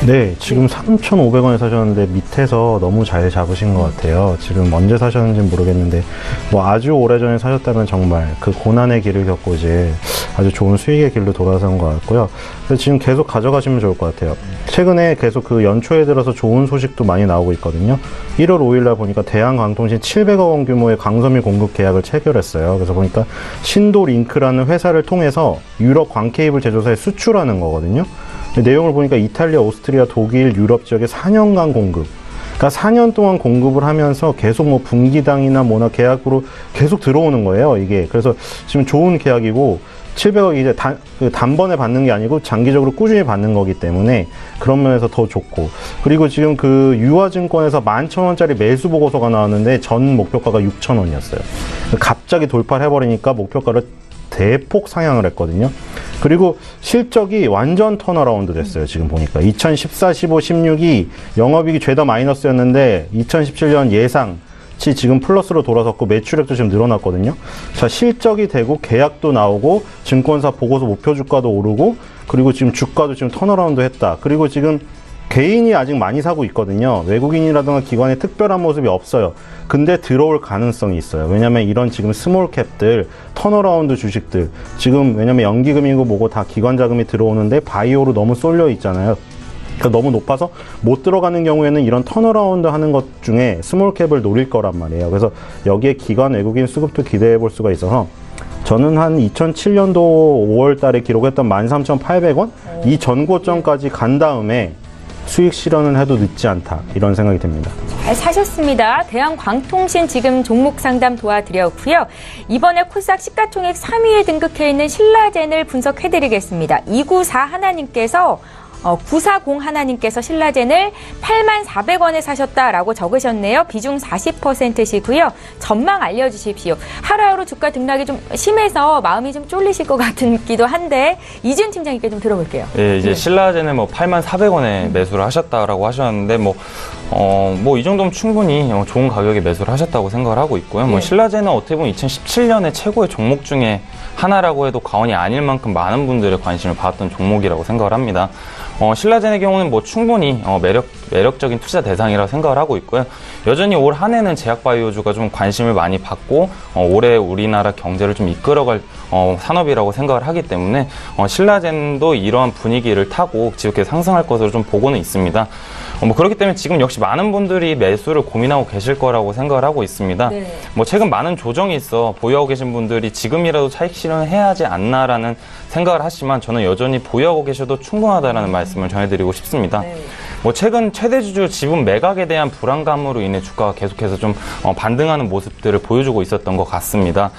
네, 지금 3,500원에 사셨는데 밑에서 너무 잘 잡으신 것 같아요. 지금 언제 사셨는지는 모르겠는데 아주 오래전에 사셨다면 정말 그 고난의 길을 겪고 이제 아주 좋은 수익의 길로 돌아선 것 같고요. 그래서 지금 계속 가져가시면 좋을 것 같아요. 최근에 계속 그 연초에 들어서 좋은 소식도 많이 나오고 있거든요. 1월 5일날 보니까 대한광통신 700억 원 규모의 광섬유 공급 계약을 체결했어요. 그래서 보니까 신도링크라는 회사를 통해서 유럽 광케이블 제조사에 수출하는 거거든요. 내용을 보니까 이탈리아, 오스트리아, 독일, 유럽 지역에 4년간 공급. 그러니까 4년 동안 공급을 하면서 계속 분기당이나 계약으로 계속 들어오는 거예요, 이게. 그래서 지금 좋은 계약이고, 700억 이제 단번에 받는 게 아니고 장기적으로 꾸준히 받는 거기 때문에 그런 면에서 더 좋고. 그리고 지금 유화증권에서 11,000원짜리 매수 보고서가 나왔는데 전 목표가가 6,000원이었어요. 갑자기 돌파를 해버리니까 목표가를 대폭 상향을 했거든요. 그리고 실적이 완전 턴어라운드 됐어요. 지금 보니까 2014, 15, 16이 영업이익이 죄다 마이너스였는데 2017년 예상치 지금 플러스로 돌아섰고 매출액도 지금 늘어났거든요. 자, 실적이 되고 계약도 나오고 증권사 보고서 목표 주가도 오르고 그리고 지금 주가도 지금 턴어라운드 했다. 그리고 지금 개인이 아직 많이 사고 있거든요. 외국인이라든가 기관의 특별한 모습이 없어요. 근데 들어올 가능성이 있어요. 왜냐면 이런 지금 스몰캡들, 턴어라운드 주식들, 지금 왜냐면 연기금이고 뭐고 다 기관 자금이 들어오는데 바이오로 너무 쏠려 있잖아요. 그러니까 너무 높아서 못 들어가는 경우에는 이런 턴어라운드 하는 것 중에 스몰캡을 노릴 거란 말이에요. 그래서 여기에 기관 외국인 수급도 기대해 볼 수가 있어서 저는 한 2007년도 5월 달에 기록했던 13,800원? 이 전고점까지 간 다음에 수익 실현을 해도 늦지 않다 이런 생각이 듭니다. 잘 사셨습니다. 대한광통신 지금 종목 상담 도와드렸고요. 이번에 코스닥 시가총액 3위에 등극해 있는 신라젠을 분석해드리겠습니다. 294 하나님께서 940 하나님께서 신라젠을 84,400원에 사셨다라고 적으셨네요. 비중 40%시고요. 전망 알려주십시오. 하루하루 주가 등락이 좀 심해서 마음이 좀 쫄리실 것 같기도 한데 이준 팀장님께 좀 들어볼게요. 예, 이제 신라젠을 뭐 84,400원에 매수를 하셨다라고 하셨는데 뭐 이 정도면 충분히 좋은 가격에 매수를 하셨다고 생각을 하고 있고요. 뭐 신라젠은 어떻게 보면 2017년에 최고의 종목 중에 하나라고 해도 과언이 아닐 만큼 많은 분들의 관심을 받았던 종목이라고 생각을 합니다. 신라젠의 경우는 뭐 충분히 매력적인 투자 대상이라고 생각을 하고 있고요. 여전히 올 한 해는 제약바이오주가 좀 관심을 많이 받고 올해 우리나라 경제를 좀 이끌어갈 산업이라고 생각을 하기 때문에 신라젠도 이러한 분위기를 타고 지속해서 상승할 것으로 좀 보고는 있습니다. 뭐 그렇기 때문에 지금 역시 많은 분들이 매수를 고민하고 계실 거라고 생각을 하고 있습니다. 네. 뭐 최근 많은 조정이 있어 보유하고 계신 분들이 지금이라도 차익 실현을 해야 하지 않나라는 생각을 하지만 저는 여전히 보유하고 계셔도 충분하다라는 말씀을 전해드리고 싶습니다. 네. 뭐 최근 최대주주 지분 매각에 대한 불안감으로 인해 주가가 계속해서 좀 반등하는 모습들을 보여주고 있었던 것 같습니다.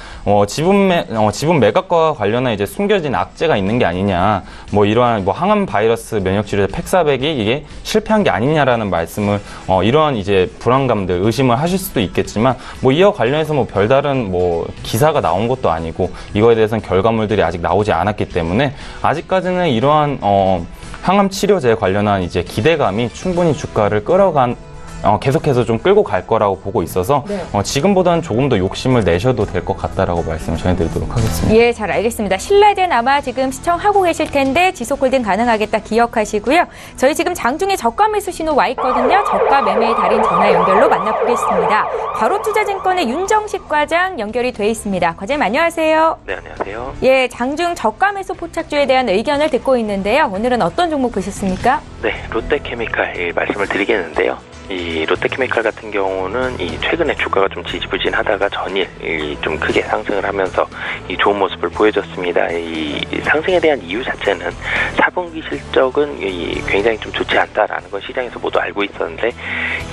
지분 매각과 관련한 이제 숨겨진 악재가 있는 게 아니냐, 뭐 이러한 뭐 항암 바이러스 면역 치료제 팩사백이 이게 실패한 게 아니냐라는 말씀을 이러한 이제 불안감들 의심을 하실 수도 있겠지만 뭐 이와 관련해서 뭐 별다른 뭐 기사가 나온 것도 아니고 이거에 대해서는 결과물들이 아직 나오지 않았기 때문에 아직까지는 이러한 항암 치료제에 관련한 이제 기대감이 충분히 주가를 계속해서 좀 끌고 갈 거라고 보고 있어서 네. 지금보다는 조금 더 욕심을 내셔도 될 것 같다라고 말씀을 전해드리도록 하겠습니다. 예, 잘 알겠습니다. 신라젠 아마 지금 시청하고 계실 텐데 지속 홀딩 가능하겠다 기억하시고요. 저희 지금 장중에 저가 매수 신호 와 있거든요. 저가 매매의 달인 전화 연결로 만나보겠습니다. 바로투자증권의 윤정식 과장 연결이 돼 있습니다. 과장님 안녕하세요. 네, 안녕하세요. 예, 장중 저가 매수 포착주에 대한 의견을 듣고 있는데요. 오늘은 어떤 종목 보셨습니까? 네, 롯데케미칼 말씀을 드리겠는데요. 이 롯데케미칼 같은 경우는 이 최근에 주가가 좀 지지부진하다가 전일 좀 크게 상승을 하면서 이 좋은 모습을 보여줬습니다. 이 상승에 대한 이유 자체는 4분기 실적은 굉장히 좀 좋지 않다라는 건 시장에서 모두 알고 있었는데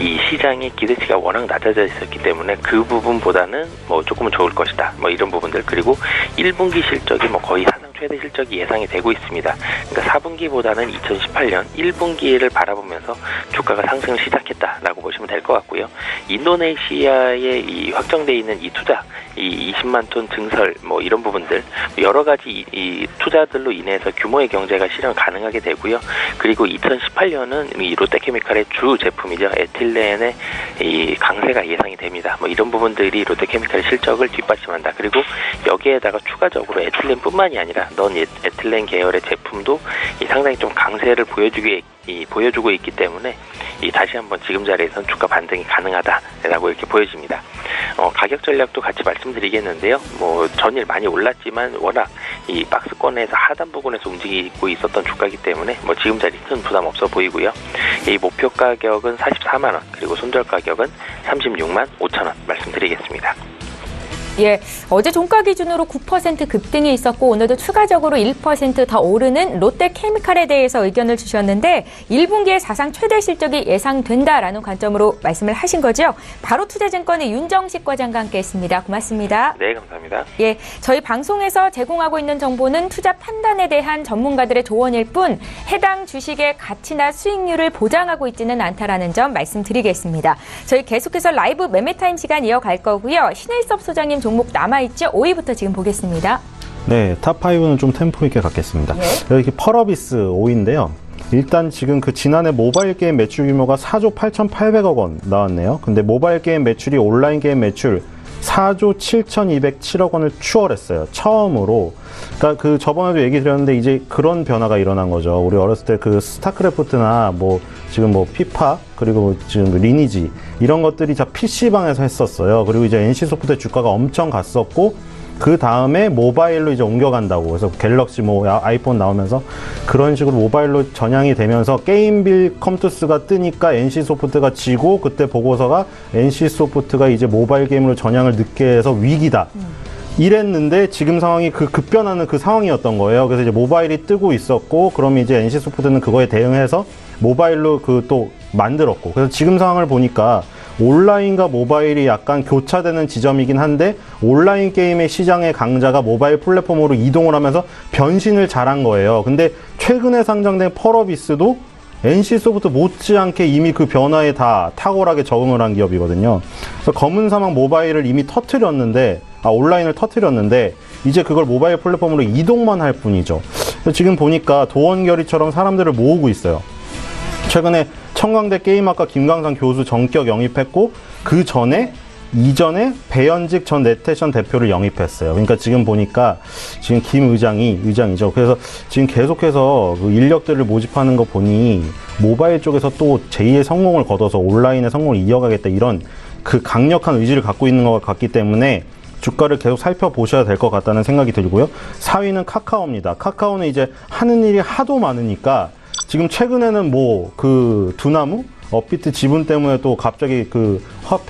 이 시장의 기대치가 워낙 낮아져 있었기 때문에 그 부분보다는 뭐 조금은 좋을 것이다. 뭐 이런 부분들 그리고 1분기 실적이 뭐 거의 사상 최대 실적이 예상이 되고 있습니다. 그러니까 4분기보다는 2018년 1분기를 바라보면서 주가가 상승을 시작했다라고 보시면 될 것 같고요. 인도네시아에 이 확정돼 있는 이 투자, 이 20만 톤 증설 뭐 이런 부분들 여러 가지 이 투자들로 인해서 규모의 경제가 실현 가능하게 되고요. 그리고 2018년은 이 롯데케미칼의 주 제품이죠. 에틸렌의 이 강세가 예상이 됩니다. 뭐 이런 부분들이 롯데케미칼의 실적을 뒷받침한다. 그리고 여기에다가 추가적으로 에틸렌뿐만이 아니라 넌 에틸렌 계열의 제품도 상당히 좀 강세를 보여주고 있기 때문에 다시 한번 지금 자리에서는 주가 반등이 가능하다라고 이렇게 보여집니다. 가격 전략도 같이 말씀드리겠는데요. 뭐 전일 많이 올랐지만 워낙 이 박스권에서 하단 부분에서 움직이고 있었던 주가이기 때문에 뭐 지금 자리 큰 부담 없어 보이고요. 이 목표 가격은 44만 원 그리고 손절 가격은 36만 5천 원 말씀드리겠습니다. 예, 어제 종가 기준으로 9% 급등이 있었고 오늘도 추가적으로 1% 더 오르는 롯데케미칼에 대해서 의견을 주셨는데 1분기에 사상 최대 실적이 예상된다라는 관점으로 말씀을 하신 거죠. 바로투자증권의 윤정식 과장과 함께했습니다. 고맙습니다. 네, 감사합니다. 예, 저희 방송에서 제공하고 있는 정보는 투자 판단에 대한 전문가들의 조언일 뿐 해당 주식의 가치나 수익률을 보장하고 있지는 않다라는 점 말씀드리겠습니다. 저희 계속해서 라이브 매매타임 시간 이어갈 거고요. 신일섭 소장님 종목 남아있죠? 5위부터 지금 보겠습니다. 네, 탑5는 좀 템포 있게 갖겠습니다. 여기 펄어비스 5위인데요. 일단 지금 그 지난해 모바일 게임 매출 규모가 4조 8,800억 원 나왔네요. 근데 모바일 게임 매출이 온라인 게임 매출 4조 7,207억 원을 추월했어요. 처음으로. 그러니까 그 저번에도 얘기 드렸는데 이제 그런 변화가 일어난 거죠. 우리 어렸을 때 그 스타크래프트나 뭐 지금 뭐 피파 그리고 지금 리니지 이런 것들이 다 PC방에서 했었어요. 그리고 이제 NC소프트의 주가가 엄청 갔었고 그 다음에 모바일로 이제 옮겨간다고. 그래서 갤럭시 뭐 아이폰 나오면서 그런 식으로 모바일로 전향이 되면서 게임빌 컴투스가 뜨니까 NC소프트가 지고 그때 보고서가 NC소프트가 이제 모바일 게임으로 전향을 늦게 해서 위기다. 이랬는데 지금 상황이 그 급변하는 그 상황이었던 거예요. 그래서 이제 모바일이 뜨고 있었고 그럼 이제 NC소프트는 그거에 대응해서 모바일로 그 또 만들었고 그래서 지금 상황을 보니까 온라인과 모바일이 약간 교차되는 지점이긴 한데 온라인 게임의 시장의 강자가 모바일 플랫폼으로 이동을 하면서 변신을 잘한 거예요. 근데 최근에 상장된 펄어비스도 NC소프트 못지않게 이미 그 변화에 다 탁월하게 적응을 한 기업이거든요. 그래서 검은 사막 모바일을 이미 온라인을 터트렸는데 이제 그걸 모바일 플랫폼으로 이동만 할 뿐이죠. 지금 보니까 도원결의처럼 사람들을 모으고 있어요. 최근에 청강대 게임학과 김광상 교수 전격 영입했고 이전에 배현직 전 네테션 대표를 영입했어요. 그러니까 지금 보니까 지금 김 의장이죠. 그래서 지금 계속해서 그 인력들을 모집하는 거 보니 모바일 쪽에서 또 제2의 성공을 거둬서 온라인의 성공을 이어가겠다 이런 그 강력한 의지를 갖고 있는 것 같기 때문에 주가를 계속 살펴보셔야 될 것 같다는 생각이 들고요. 4위는 카카오입니다. 카카오는 이제 하는 일이 하도 많으니까 지금 최근에는 두나무? 업비트 지분 때문에 또 갑자기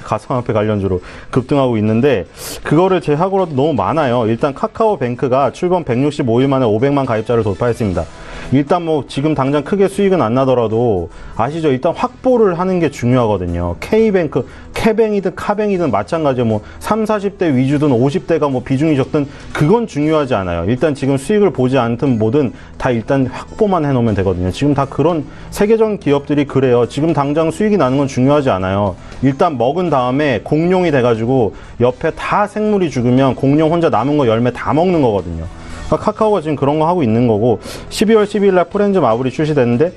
가상화폐 관련주로 급등하고 있는데 그거를 제하고라도 너무 많아요. 일단 카카오뱅크가 출범 165일 만에 500만 가입자를 돌파했습니다. 일단 지금 당장 크게 수익은 안 나더라도 아시죠? 일단 확보를 하는 게 중요하거든요. K뱅크, 캐뱅이든 카뱅이든 마찬가지예요. 3, 40대 위주든 50대가 비중이 적든 그건 중요하지 않아요. 일단 지금 수익을 보지 않든 뭐든 다 일단 확보만 해놓으면 되거든요. 지금 다 그런 세계적인 기업들이 그래요. 지금 당장 수익이 나는 건 중요하지 않아요. 일단 먹은 다음에 공룡이 돼가지고 옆에 다 생물이 죽으면 공룡 혼자 남은 거 열매 다 먹는 거거든요. 그러니까 카카오가 지금 그런 거 하고 있는 거고 12월 12일 날 프렌즈 마블이 출시됐는데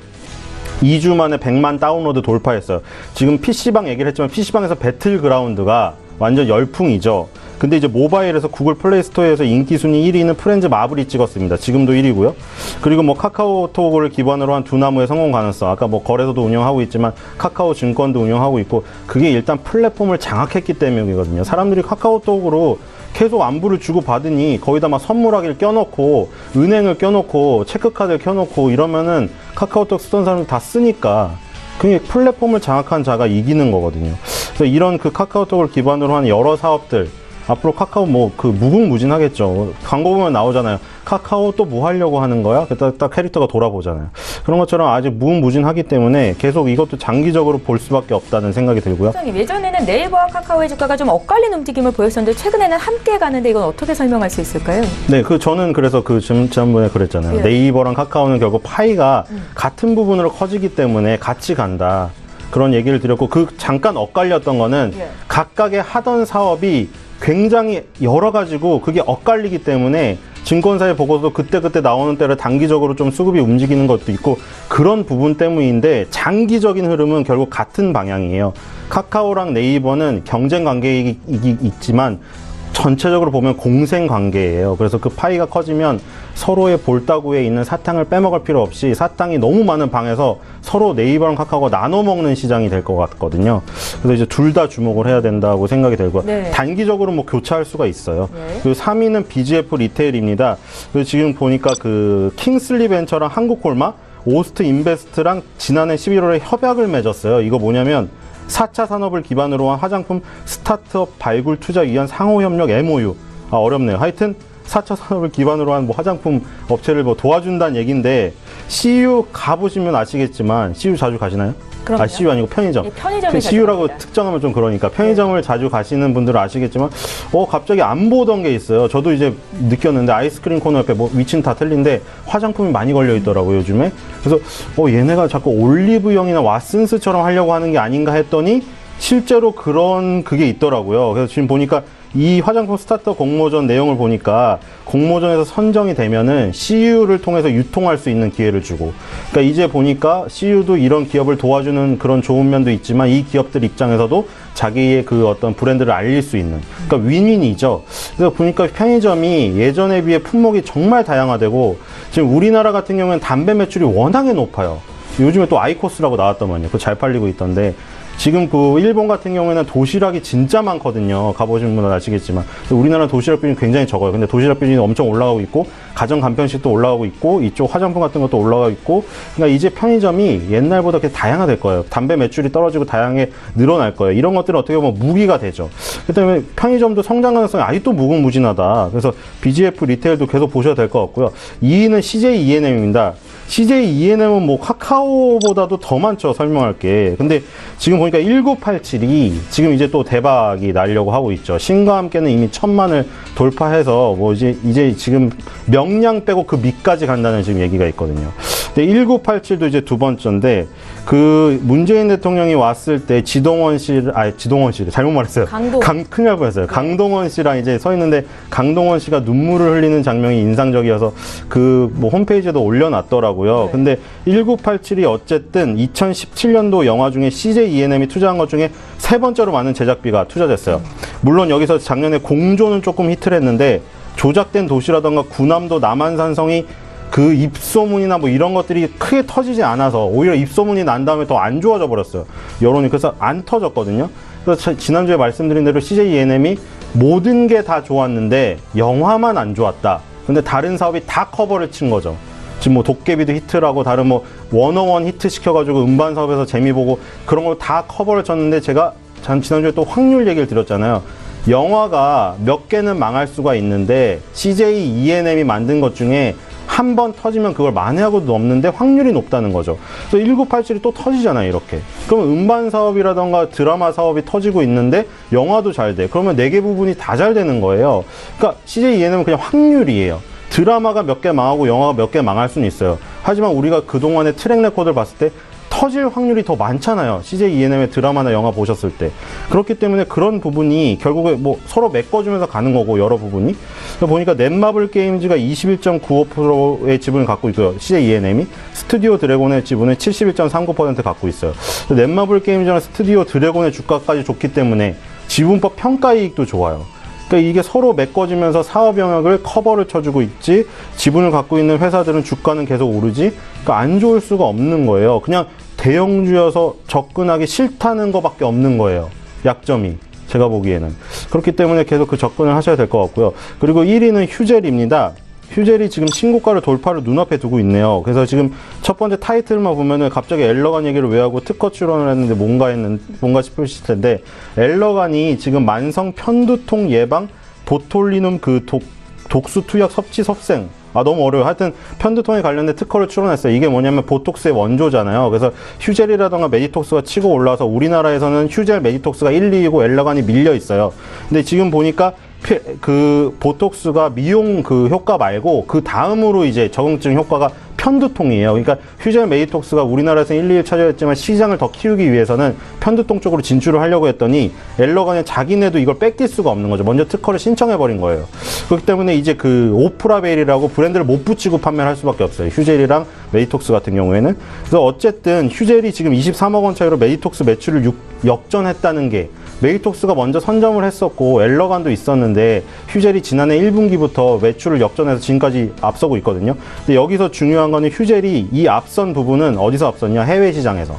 2주 만에 100만 다운로드 돌파했어요. 지금 PC방 얘기를 했지만 PC방에서 배틀그라운드가 완전 열풍이죠. 근데 이제 모바일에서 구글 플레이스토어에서 인기 순위 1위는 프렌즈 마블이 찍었습니다. 지금도 1위고요. 그리고 카카오톡을 기반으로 한 두나무의 성공 가능성. 아까 거래소도 운영하고 있지만 카카오 증권도 운영하고 있고 그게 일단 플랫폼을 장악했기 때문이거든요. 사람들이 카카오톡으로 계속 안부를 주고 받으니 거기다 선물하기를 껴놓고 은행을 껴놓고 체크카드를 켜놓고 이러면은 카카오톡 쓰던 사람들 다 쓰니까 그게 플랫폼을 장악한 자가 이기는 거거든요. 그래서 이런 카카오톡을 기반으로 한 여러 사업들 앞으로 카카오 무궁무진하겠죠. 광고 보면 나오잖아요. 카카오 또 뭐 하려고 하는 거야? 딱 캐릭터가 돌아보잖아요. 그런 것처럼 아직 무궁무진하기 때문에 계속 이것도 장기적으로 볼 수밖에 없다는 생각이 들고요. 예전에는 네이버와 카카오의 주가가 좀 엇갈린 움직임을 보였었는데 최근에는 함께 가는데 이건 어떻게 설명할 수 있을까요? 네, 저는 그래서 지난번에 그랬잖아요. 네이버랑 카카오는 결국 파이가 같은 부분으로 커지기 때문에 같이 간다. 그런 얘기를 드렸고 잠깐 엇갈렸던 거는 각각의 하던 사업이 굉장히 여러 가지고 그게 엇갈리기 때문에 증권사의 보고서도 그때그때 나오는 때를 단기적으로 좀 수급이 움직이는 것도 있고 그런 부분 때문인데 장기적인 흐름은 결국 같은 방향이에요. 카카오랑 네이버는 경쟁 관계이기 있지만 전체적으로 보면 공생 관계예요. 그래서 그 파이가 커지면 서로의 볼따구에 있는 사탕을 빼먹을 필요 없이 사탕이 너무 많은 방에서 서로 네이버랑 카카오가 나눠 먹는 시장이 될 것 같거든요. 그래서 이제 둘 다 주목을 해야 된다고 생각이 들고 단기적으로 교차할 수가 있어요. 그리고 3위는 BGF 리테일입니다. 그래서 지금 보니까 킹슬리 벤처랑 한국콜마, 오스트 인베스트랑 지난해 11월에 협약을 맺었어요. 이거 뭐냐면 4차 산업을 기반으로 한 화장품 스타트업 발굴 투자 위한 상호협력 MOU. 어렵네요. 하여튼 4차 산업을 기반으로 한 화장품 업체를 도와준다는 얘기인데 CU 가보시면 아시겠지만 CU 자주 가시나요? 그럼요. CU 아니고 편의점. 편의점을 CU라고 특정하면 좀 그러니까 편의점을 자주 가시는 분들은 아시겠지만 갑자기 안 보던 게 있어요. 저도 이제 느꼈는데 아이스크림 코너 옆에 위치는 다 틀린데 화장품이 많이 걸려 있더라고요, 요즘에. 그래서 얘네가 자꾸 올리브영이나 왓슨스처럼 하려고 하는 게 아닌가 했더니 실제로 그게 있더라고요. 그래서 지금 보니까 이 화장품 스타트업 공모전 내용을 보니까 공모전에서 선정이 되면은 CU를 통해서 유통할 수 있는 기회를 주고, 그러니까 이제 보니까 CU도 이런 기업을 도와주는 그런 좋은 면도 있지만 이 기업들 입장에서도 자기의 어떤 브랜드를 알릴 수 있는, 그러니까 윈윈이죠. 그래서 보니까 편의점이 예전에 비해 품목이 정말 다양화되고 지금 우리나라 같은 경우는 담배 매출이 워낙에 높아요. 요즘에 또 아이코스라고 나왔단 말이에요. 그거 잘 팔리고 있던데 지금 일본 같은 경우에는 도시락이 진짜 많거든요. 가보신 분은 아시겠지만. 우리나라 도시락 비중이 굉장히 적어요. 근데 도시락 비중이 엄청 올라가고 있고, 가정 간편식도 올라가고 있고, 이쪽 화장품 같은 것도 올라가고 있고, 그러니까 이제 편의점이 옛날보다 이렇게 다양화될 거예요. 담배 매출이 떨어지고 다양하게 늘어날 거예요. 이런 것들은 어떻게 보면 무기가 되죠. 그 때문에 편의점도 성장 가능성이 아직도 무궁무진하다. 그래서 BGF 리테일도 계속 보셔야 될 것 같고요. 2위는 CJ ENM입니다. CJ ENM은 뭐 카카오보다도 더 많죠, 설명할 게. 근데 지금 보니까 1987이 지금 이제 또 대박이 나려고 하고 있죠. 신과 함께는 이미 1000만을 돌파해서 뭐 이제 지금 명량 빼고 그 밑까지 간다는 지금 얘기가 있거든요. 근데 1987도 이제 두 번째인데, 그 문재인 대통령이 왔을 때 지동원 씨 잘못 말했어요. 큰일 날 뻔했어요. 강동원 씨랑 이제 서 있는데 강동원 씨가 눈물을 흘리는 장면이 인상적이어서 그 뭐 홈페이지에도 올려놨더라고요. 네. 근데 1987이 어쨌든 2017년도 영화 중에 CJ ENM이 투자한 것 중에 세 번째로 많은 제작비가 투자됐어요. 물론 여기서 작년에 공조는 조금 히트를 했는데, 조작된 도시라던가 구남도 남한산성이 그 입소문이나 뭐 이런 것들이 크게 터지지 않아서 오히려 입소문이 난 다음에 더 안 좋아져 버렸어요. 여론이. 그래서 안 터졌거든요. 그래서 지난주에 말씀드린 대로 CJ ENM이 모든 게 다 좋았는데 영화만 안 좋았다. 근데 다른 사업이 다 커버를 친 거죠. 지금 뭐 도깨비도 히트라고 다른 뭐 워너원 히트 시켜가지고 음반 사업에서 재미 보고 그런 걸 다 커버를 쳤는데, 제가 지난주에 또 확률 얘기를 드렸잖아요. 영화가 몇 개는 망할 수가 있는데 CJ ENM이 만든 것 중에 한 번 터지면 그걸 만회하고도 넘는데 확률이 높다는 거죠. 그래서 1987이 또 터지잖아요, 이렇게. 그러면 음반 사업이라던가 드라마 사업이 터지고 있는데 영화도 잘 돼. 그러면 4개 부분이 다 잘 되는 거예요. 그러니까 CJ ENM은 그냥 확률이에요. 드라마가 몇 개 망하고 영화가 몇 개 망할 수는 있어요. 하지만 우리가 그동안의 트랙 레코드를 봤을 때 터질 확률이 더 많잖아요. CJ ENM의 드라마나 영화 보셨을 때. 그렇기 때문에 그런 부분이 결국에 뭐 서로 메꿔주면서 가는 거고, 여러 부분이. 보니까 넷마블 게임즈가 21.95%의 지분을 갖고 있고요. CJ ENM이. 스튜디오 드래곤의 지분은 71.39% 갖고 있어요. 넷마블 게임즈랑 스튜디오 드래곤의 주가까지 좋기 때문에 지분법 평가이익도 좋아요. 그러니까 이게 서로 메꿔지면서 사업 영역을 커버를 쳐주고 있지, 지분을 갖고 있는 회사들은 주가는 계속 오르지, 그러니까 안 좋을 수가 없는 거예요. 그냥 대형주여서 접근하기 싫다는 것밖에 없는 거예요. 약점이. 제가 보기에는. 그렇기 때문에 계속 그 접근을 하셔야 될 것 같고요. 그리고 1위는 휴젤입니다. 휴젤이 지금 신고가를 돌파를 눈앞에 두고 있네요. 그래서 지금 첫 번째 타이틀만 보면은 갑자기 엘러간 얘기를 왜 하고 특허 출원을 했는데 뭔가 싶으실 텐데, 엘러간이 지금 만성 편두통 예방 보톨리눔 그 독수 투약 섭취 섭생. 너무 어려워요. 하여튼 편두통에 관련된 특허를 출원했어요. 이게 뭐냐면 보톡스의 원조잖아요. 그래서 휴젤이라던가 메디톡스가 치고 올라와서 우리나라에서는 휴젤, 메디톡스가 1, 2위고 엘러간이 밀려 있어요. 근데 지금 보니까 그 보톡스가 미용 그 효과 말고 그 다음으로 이제 적응증 효과가 편두통이에요. 그러니까 휴젤 메디톡스가 우리나라에서 1, 2위 차지했지만 시장을 더 키우기 위해서는 편두통 쪽으로 진출을 하려고 했더니 엘러간이 자기네도 이걸 뺏길 수가 없는 거죠. 먼저 특허를 신청해버린 거예요. 그렇기 때문에 이제 그 오프라벨이라고 브랜드를 못 붙이고 판매를 할 수밖에 없어요. 휴젤이랑 메디톡스 같은 경우에는. 그래서 어쨌든 휴젤이 지금 23억 원 차이로 메디톡스 매출을 역전했다는 게, 메디톡스가 먼저 선점을 했었고 엘러간도 있었는데 휴젤이 지난해 1분기부터 매출을 역전해서 지금까지 앞서고 있거든요. 근데 여기서 중요한 거는 휴젤이 이 앞선 부분은 어디서 앞섰냐? 해외 시장에서.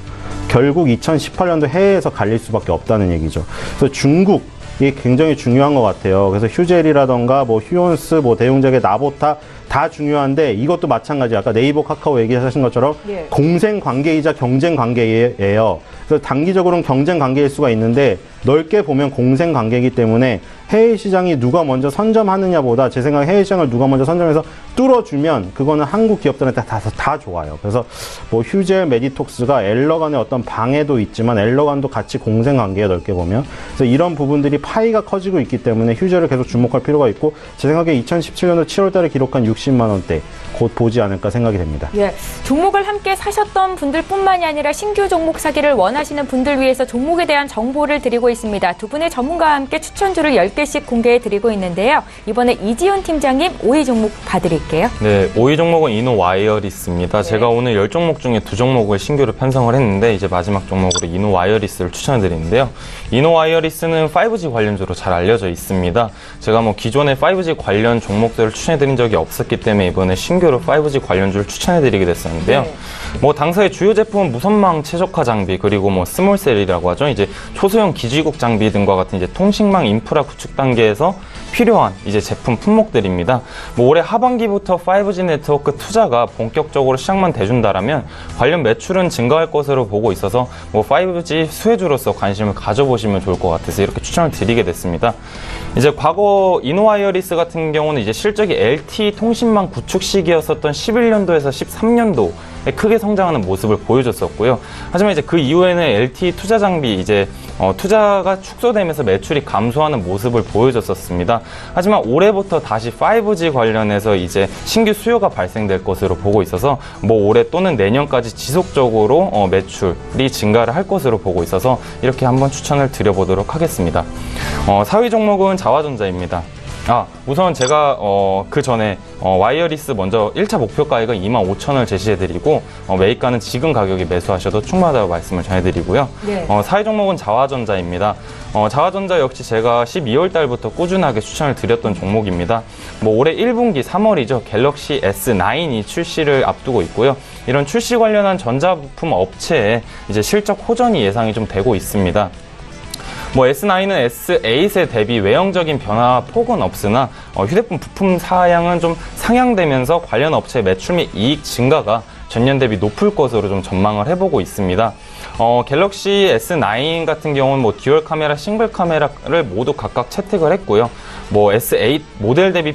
결국 2018년도 해외에서 갈릴 수밖에 없다는 얘기죠. 그래서 중국, 이게 굉장히 중요한 것 같아요. 그래서 휴젤이라던가 뭐 휴온스, 뭐 대웅작의 나보타 다 중요한데, 이것도 마찬가지. 아까 네이버, 카카오 얘기하신 것처럼 공생 관계이자 경쟁 관계예요. 그래서 단기적으로는 경쟁 관계일 수가 있는데 넓게 보면 공생 관계이기 때문에 해외 시장이 누가 먼저 선점하느냐보다 제 생각에 해외 시장을 누가 먼저 선점해서 뚫어주면 그거는 한국 기업들한테 다 좋아요. 그래서 뭐 휴젤, 메디톡스가 엘러간의 어떤 방해도 있지만 엘러간도 같이 공생 관계에 넓게 보면. 그래서 이런 부분들이 파이가 커지고 있기 때문에 휴젤을 계속 주목할 필요가 있고, 제 생각에 2017년도 7월 달에 기록한 60만 원대 곧 보지 않을까 생각이 됩니다. 예, 종목을 함께 사셨던 분들뿐만이 아니라 신규 종목 사기를 원하시는 분들 위해서 종목에 대한 정보를 드리고 있습니다. 두 분의 전문가와 함께 추천주를 10개씩 공개해 드리고 있는데요. 이번에 이지훈 팀장님 5위 종목 봐드릴게요. 네, 5위 종목은 이노와이어리스입니다. 제가 오늘 10종목 중에 2종목을 신규로 편성을 했는데 이제 마지막 종목으로 이노와이어리스를 추천해 드리는데요. 이노와이어리스는 5G 관련주로 잘 알려져 있습니다. 제가 뭐 기존에 5G 관련 종목들을 추천해 드린 적이 없었기 때문에 이번에 신규로 5G 관련주를 추천해 드리게 됐었는데요. 뭐 당사의 주요 제품은 무선망 최적화 장비, 그리고 뭐 스몰셀이라고 하죠. 이제 초소형 기지 무지국 장비 등과 같은 이제 통신망 인프라 구축 단계에서 필요한 이제 제품 품목들입니다. 뭐 올해 하반기부터 5G 네트워크 투자가 본격적으로 시작만 돼준다라면 관련 매출은 증가할 것으로 보고 있어서 뭐 5G 수혜주로서 관심을 가져보시면 좋을 것 같아서 이렇게 추천을 드리게 됐습니다. 이제 과거 이노와이어리스 같은 경우는 이제 실적이 LTE 통신망 구축 시기였었던 11년도에서 13년도 크게 성장하는 모습을 보여줬었고요. 하지만 이제 그 이후에는 LTE 투자 장비 이제 투자가 축소되면서 매출이 감소하는 모습을 보여줬었습니다. 하지만 올해부터 다시 5G 관련해서 이제 신규 수요가 발생될 것으로 보고 있어서 뭐 올해 또는 내년까지 지속적으로 매출이 증가를 할 것으로 보고 있어서 이렇게 한번 추천을 드려보도록 하겠습니다. 4위 종목은 자화전자입니다. 우선 제가 그 전에 와이어리스 먼저 1차 목표가액은 25,000원을 제시해드리고 매입가는 지금 가격에 매수하셔도 충분하다고 말씀을 전해드리고요. 네. 4위 종목은 자화전자입니다. 자화전자 역시 제가 12월 달부터 꾸준하게 추천을 드렸던 종목입니다. 뭐 올해 1분기 3월이죠. 갤럭시 S9이 출시를 앞두고 있고요. 이런 출시 관련한 전자부품 업체에 이제 실적 호전이 예상이 좀 되고 있습니다. 뭐 S9은 S8에 대비 외형적인 변화 폭은 없으나 휴대폰 부품 사양은 좀 상향되면서 관련 업체 매출 및 이익 증가가 전년 대비 높을 것으로 좀 전망을 해보고 있습니다. 갤럭시 S9 같은 경우는 뭐 듀얼 카메라, 싱글 카메라를 모두 각각 채택을 했고요. 뭐 S8 모델 대비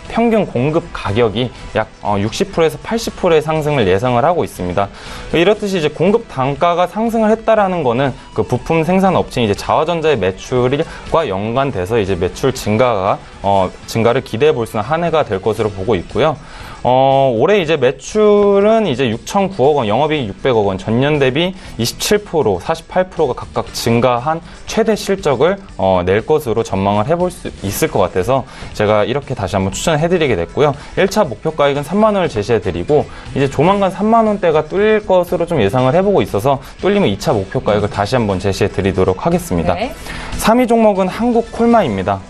평균 공급 가격이 약 60%에서 80%의 상승을 예상을 하고 있습니다. 이렇듯이 이제 공급 단가가 상승을 했다라는 거는 그 부품 생산 업체인 이제 자화전자의 매출과 연관돼서 이제 매출 증가를 기대해 볼 수 있는 한 해가 될 것으로 보고 있고요. 올해 이제 매출은 이제 6,009억 원, 영업이익 600억 원, 전년 대비 27%, 48%가 각각 증가한 최대 실적을 낼 것으로 전망을 해볼 수 있을 것 같아서 제가 이렇게 다시 한번 추천해드리게 됐고요. 1차 목표가액은 3만 원을 제시해드리고 이제 조만간 3만 원대가 뚫릴 것으로 좀 예상을 해보고 있어서 뚫리면 2차 목표가액을 다시 한번 제시해드리도록 하겠습니다. 네. 3위 종목은 한국콜마입니다.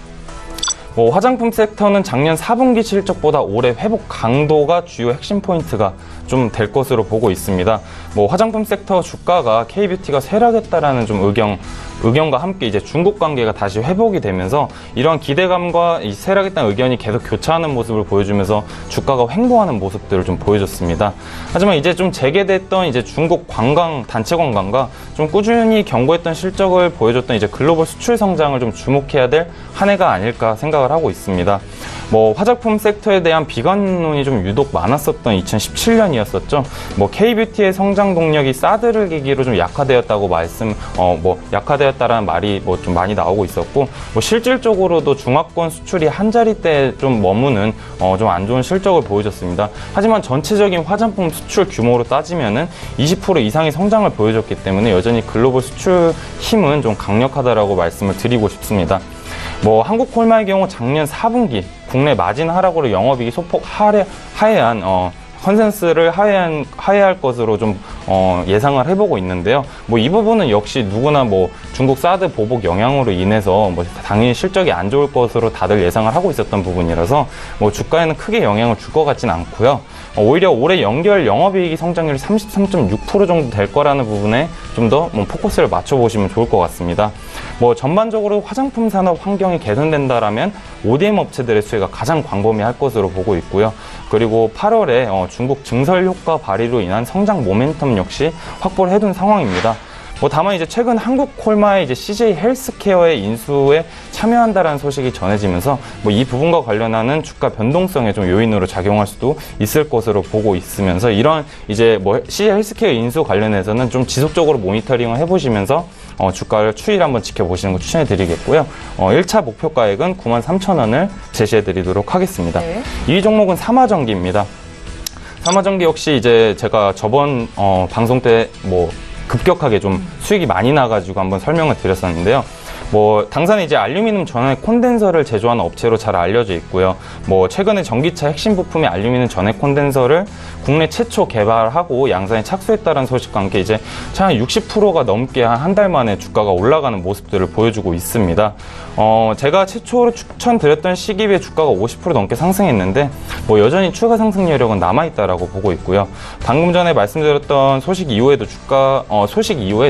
화장품 섹터는 작년 4분기 실적보다 올해 회복 강도가 주요 핵심 포인트가 좀 될 것으로 보고 있습니다. 화장품 섹터 주가가 K뷰티가 쇠락했다라는 좀 의견과 함께 이제 중국 관계가 다시 회복이 되면서 이러한 기대감과 이 쇠락했다는 의견이 계속 교차하는 모습을 보여주면서 주가가 횡보하는 모습들을 좀 보여줬습니다. 하지만 이제 좀 재개됐던 이제 중국 단체 관광과 좀 꾸준히 견고했던 실적을 보여줬던 이제 글로벌 수출 성장을 좀 주목해야 될 한 해가 아닐까 생각을 하고 있습니다. 화장품 섹터에 대한 비관론이 좀 유독 많았었던 2017년이었었죠. K뷰티의 성장 동력이 사드를 계기로 좀 약화되었다고 약화되었다라는 말이 좀 많이 나오고 있었고, 실질적으로도 중화권 수출이 한 자리대에 좀 머무는 좀 안 좋은 실적을 보여줬습니다. 하지만 전체적인 화장품 수출 규모로 따지면은 20% 이상의 성장을 보여줬기 때문에 여전히 글로벌 수출 힘은 좀 강력하다라고 말씀을 드리고 싶습니다. 한국콜마의 경우 작년 4분기 국내 마진 하락으로 영업이익이 소폭 하회한 컨센서스를 하회할 것으로 좀 예상을 해보고 있는데요. 이 부분은 역시 누구나 중국 사드 보복 영향으로 인해서 당연히 실적이 안 좋을 것으로 다들 예상을 하고 있었던 부분이라서 주가에는 크게 영향을 줄 것 같진 않고요. 오히려 올해 연결 영업이익이 성장률이 33.6% 정도 될 거라는 부분에 좀 더 포커스를 맞춰보시면 좋을 것 같습니다. 전반적으로 화장품 산업 환경이 개선된다라면 ODM 업체들의 수혜가 가장 광범위할 것으로 보고 있고요. 그리고 8월에 중국 증설 효과 발휘로 인한 성장 모멘텀 역시 확보를 해둔 상황입니다. 다만 이제 최근 한국콜마의 이제 CJ 헬스케어의 인수에 참여한다라는 소식이 전해지면서 이 부분과 관련하는 주가 변동성의 좀 요인으로 작용할 수도 있을 것으로 보고 있으면서 이런 이제 CJ 헬스케어 인수 관련해서는 좀 지속적으로 모니터링을 해보시면서 주가를 추이를 한번 지켜보시는 거 추천해 드리겠고요. 1차 목표가액은 93,000원을 제시해 드리도록 하겠습니다. 네. 2위 종목은 삼화전기입니다. 삼화전기 역시 이제 제가 저번 방송 때 급격하게 좀 수익이 많이 나가지고 한번 설명을 드렸었는데요. 당사는 이제 알루미늄 전해 콘덴서를 제조하는 업체로 잘 알려져 있고요. 최근에 전기차 핵심 부품의 알루미늄 전해 콘덴서를 국내 최초 개발하고 양산에 착수했다는 소식과 함께 이제 한 60%가 넘게 한 달 만에 주가가 올라가는 모습들을 보여주고 있습니다. 제가 최초로 추천드렸던 시기에 주가가 50% 넘게 상승했는데 여전히 추가 상승 여력은 남아있다라고 보고 있고요. 방금 전에 말씀드렸던 소식 이후에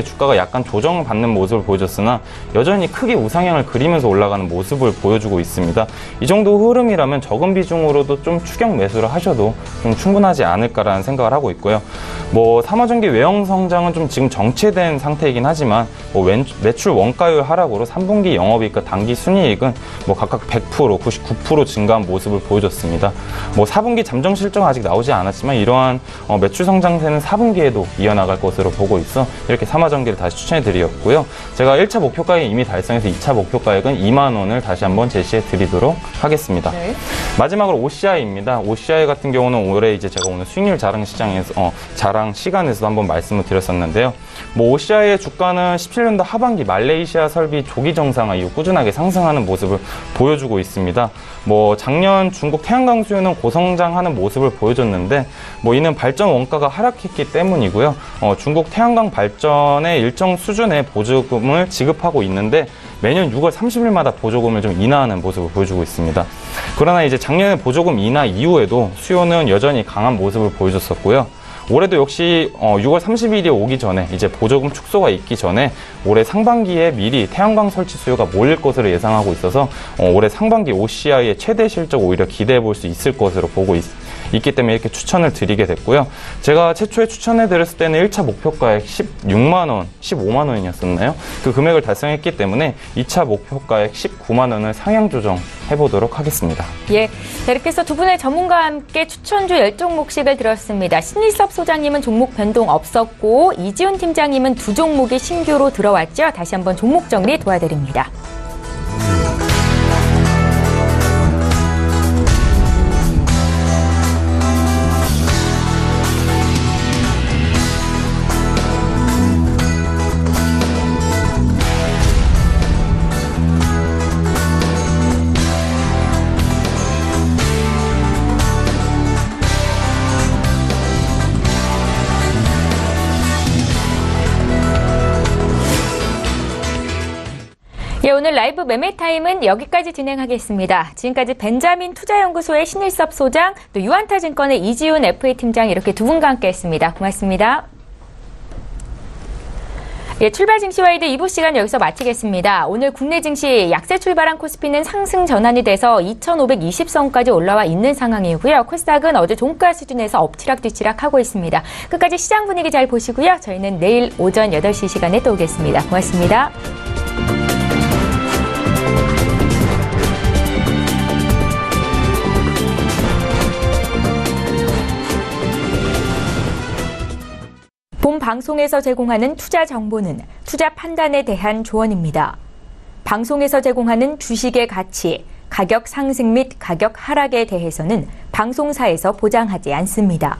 주가가 약간 조정을 받는 모습을 보여줬으나 여전히 크게 우상향을 그리면서 올라가는 모습을 보여주고 있습니다. 이 정도 흐름이라면 적은 비중으로도 좀 추격 매수를 하셔도 좀 충분하지 않을까라는 생각을 하고 있고요. 삼화전기 외형 성장은 좀 지금 정체된 상태이긴 하지만 매출 원가율 하락으로 3분기 영업이익과 단기 순이익은 각각 100%, 99% 증가한 모습을 보여줬습니다. 4분기 잠정 실적은 아직 나오지 않았지만 이러한 매출 성장세는 4분기에도 이어나갈 것으로 보고 있어 이렇게 삼화전기를 다시 추천해 드렸고요. 제가 1차 목표가액 이미 달성해서 2차 목표가액은 2만 원을 다시 한번 제시해 드리도록 하겠습니다. 네. 마지막으로 OCI입니다. OCI 같은 경우는 올해 이제 제가 오늘 수익률 자랑 시간에서도 한번 말씀을 드렸었는데요. OCI의 주가는 17년도 하반기 말레이시아 설비 조기 정상화 이후 꾸준하게 상승하는 모습을 보여주고 있습니다. 작년 중국 태양광 수요는 고성장하는 모습을 보여줬는데 이는 발전 원가가 하락했기 때문이고요. 중국 태양광 발전에 일정 수준의 보조금을 지급하고 있는데 매년 6월 30일마다 보조금을 좀 인하하는 모습을 보여주고 있습니다. 그러나 이제 작년에 보조금 인하 이후에도 수요는 여전히 강한 모습을 보여줬었고요. 올해도 역시 6월 30일이 오기 전에 이제 보조금 축소가 있기 전에 올해 상반기에 미리 태양광 설치 수요가 몰릴 것으로 예상하고 있어서 올해 상반기 OCI의 최대 실적 오히려 기대해 볼 수 있을 것으로 보고 있기 때문에 이렇게 추천을 드리게 됐고요. 제가 최초에 추천해 드렸을 때는 1차 목표가액 16만 원, 15만 원이었었나요? 그 금액을 달성했기 때문에 2차 목표가액 19만 원을 상향 조정해 보도록 하겠습니다. 예, 이렇게 해서 두 분의 전문가와 함께 추천주 10종목씩을 들었습니다. 신일섭 소장님은 종목 변동 없었고 이지훈 팀장님은 2종목이 신규로 들어왔죠. 다시 한번 종목 정리 도와드립니다. 예, 오늘 라이브 매매타임은 여기까지 진행하겠습니다. 지금까지 벤자민 투자연구소의 신일섭 소장, 또 유한타증권의 이지훈 FA팀장 이렇게 두 분과 함께했습니다. 고맙습니다. 예, 출발 증시와이드 2부 시간 여기서 마치겠습니다. 오늘 국내 증시 약세 출발한 코스피는 상승 전환이 돼서 2,520선까지 올라와 있는 상황이고요. 코스닥은 어제 종가 수준에서 엎치락뒤치락 하고 있습니다. 끝까지 시장 분위기 잘 보시고요. 저희는 내일 오전 8시 시간에 또 오겠습니다. 고맙습니다. 본 방송에서 제공하는 투자 정보는 투자 판단에 대한 조언입니다. 방송에서 제공하는 주식의 가치, 가격 상승 및 가격 하락에 대해서는 방송사에서 보장하지 않습니다.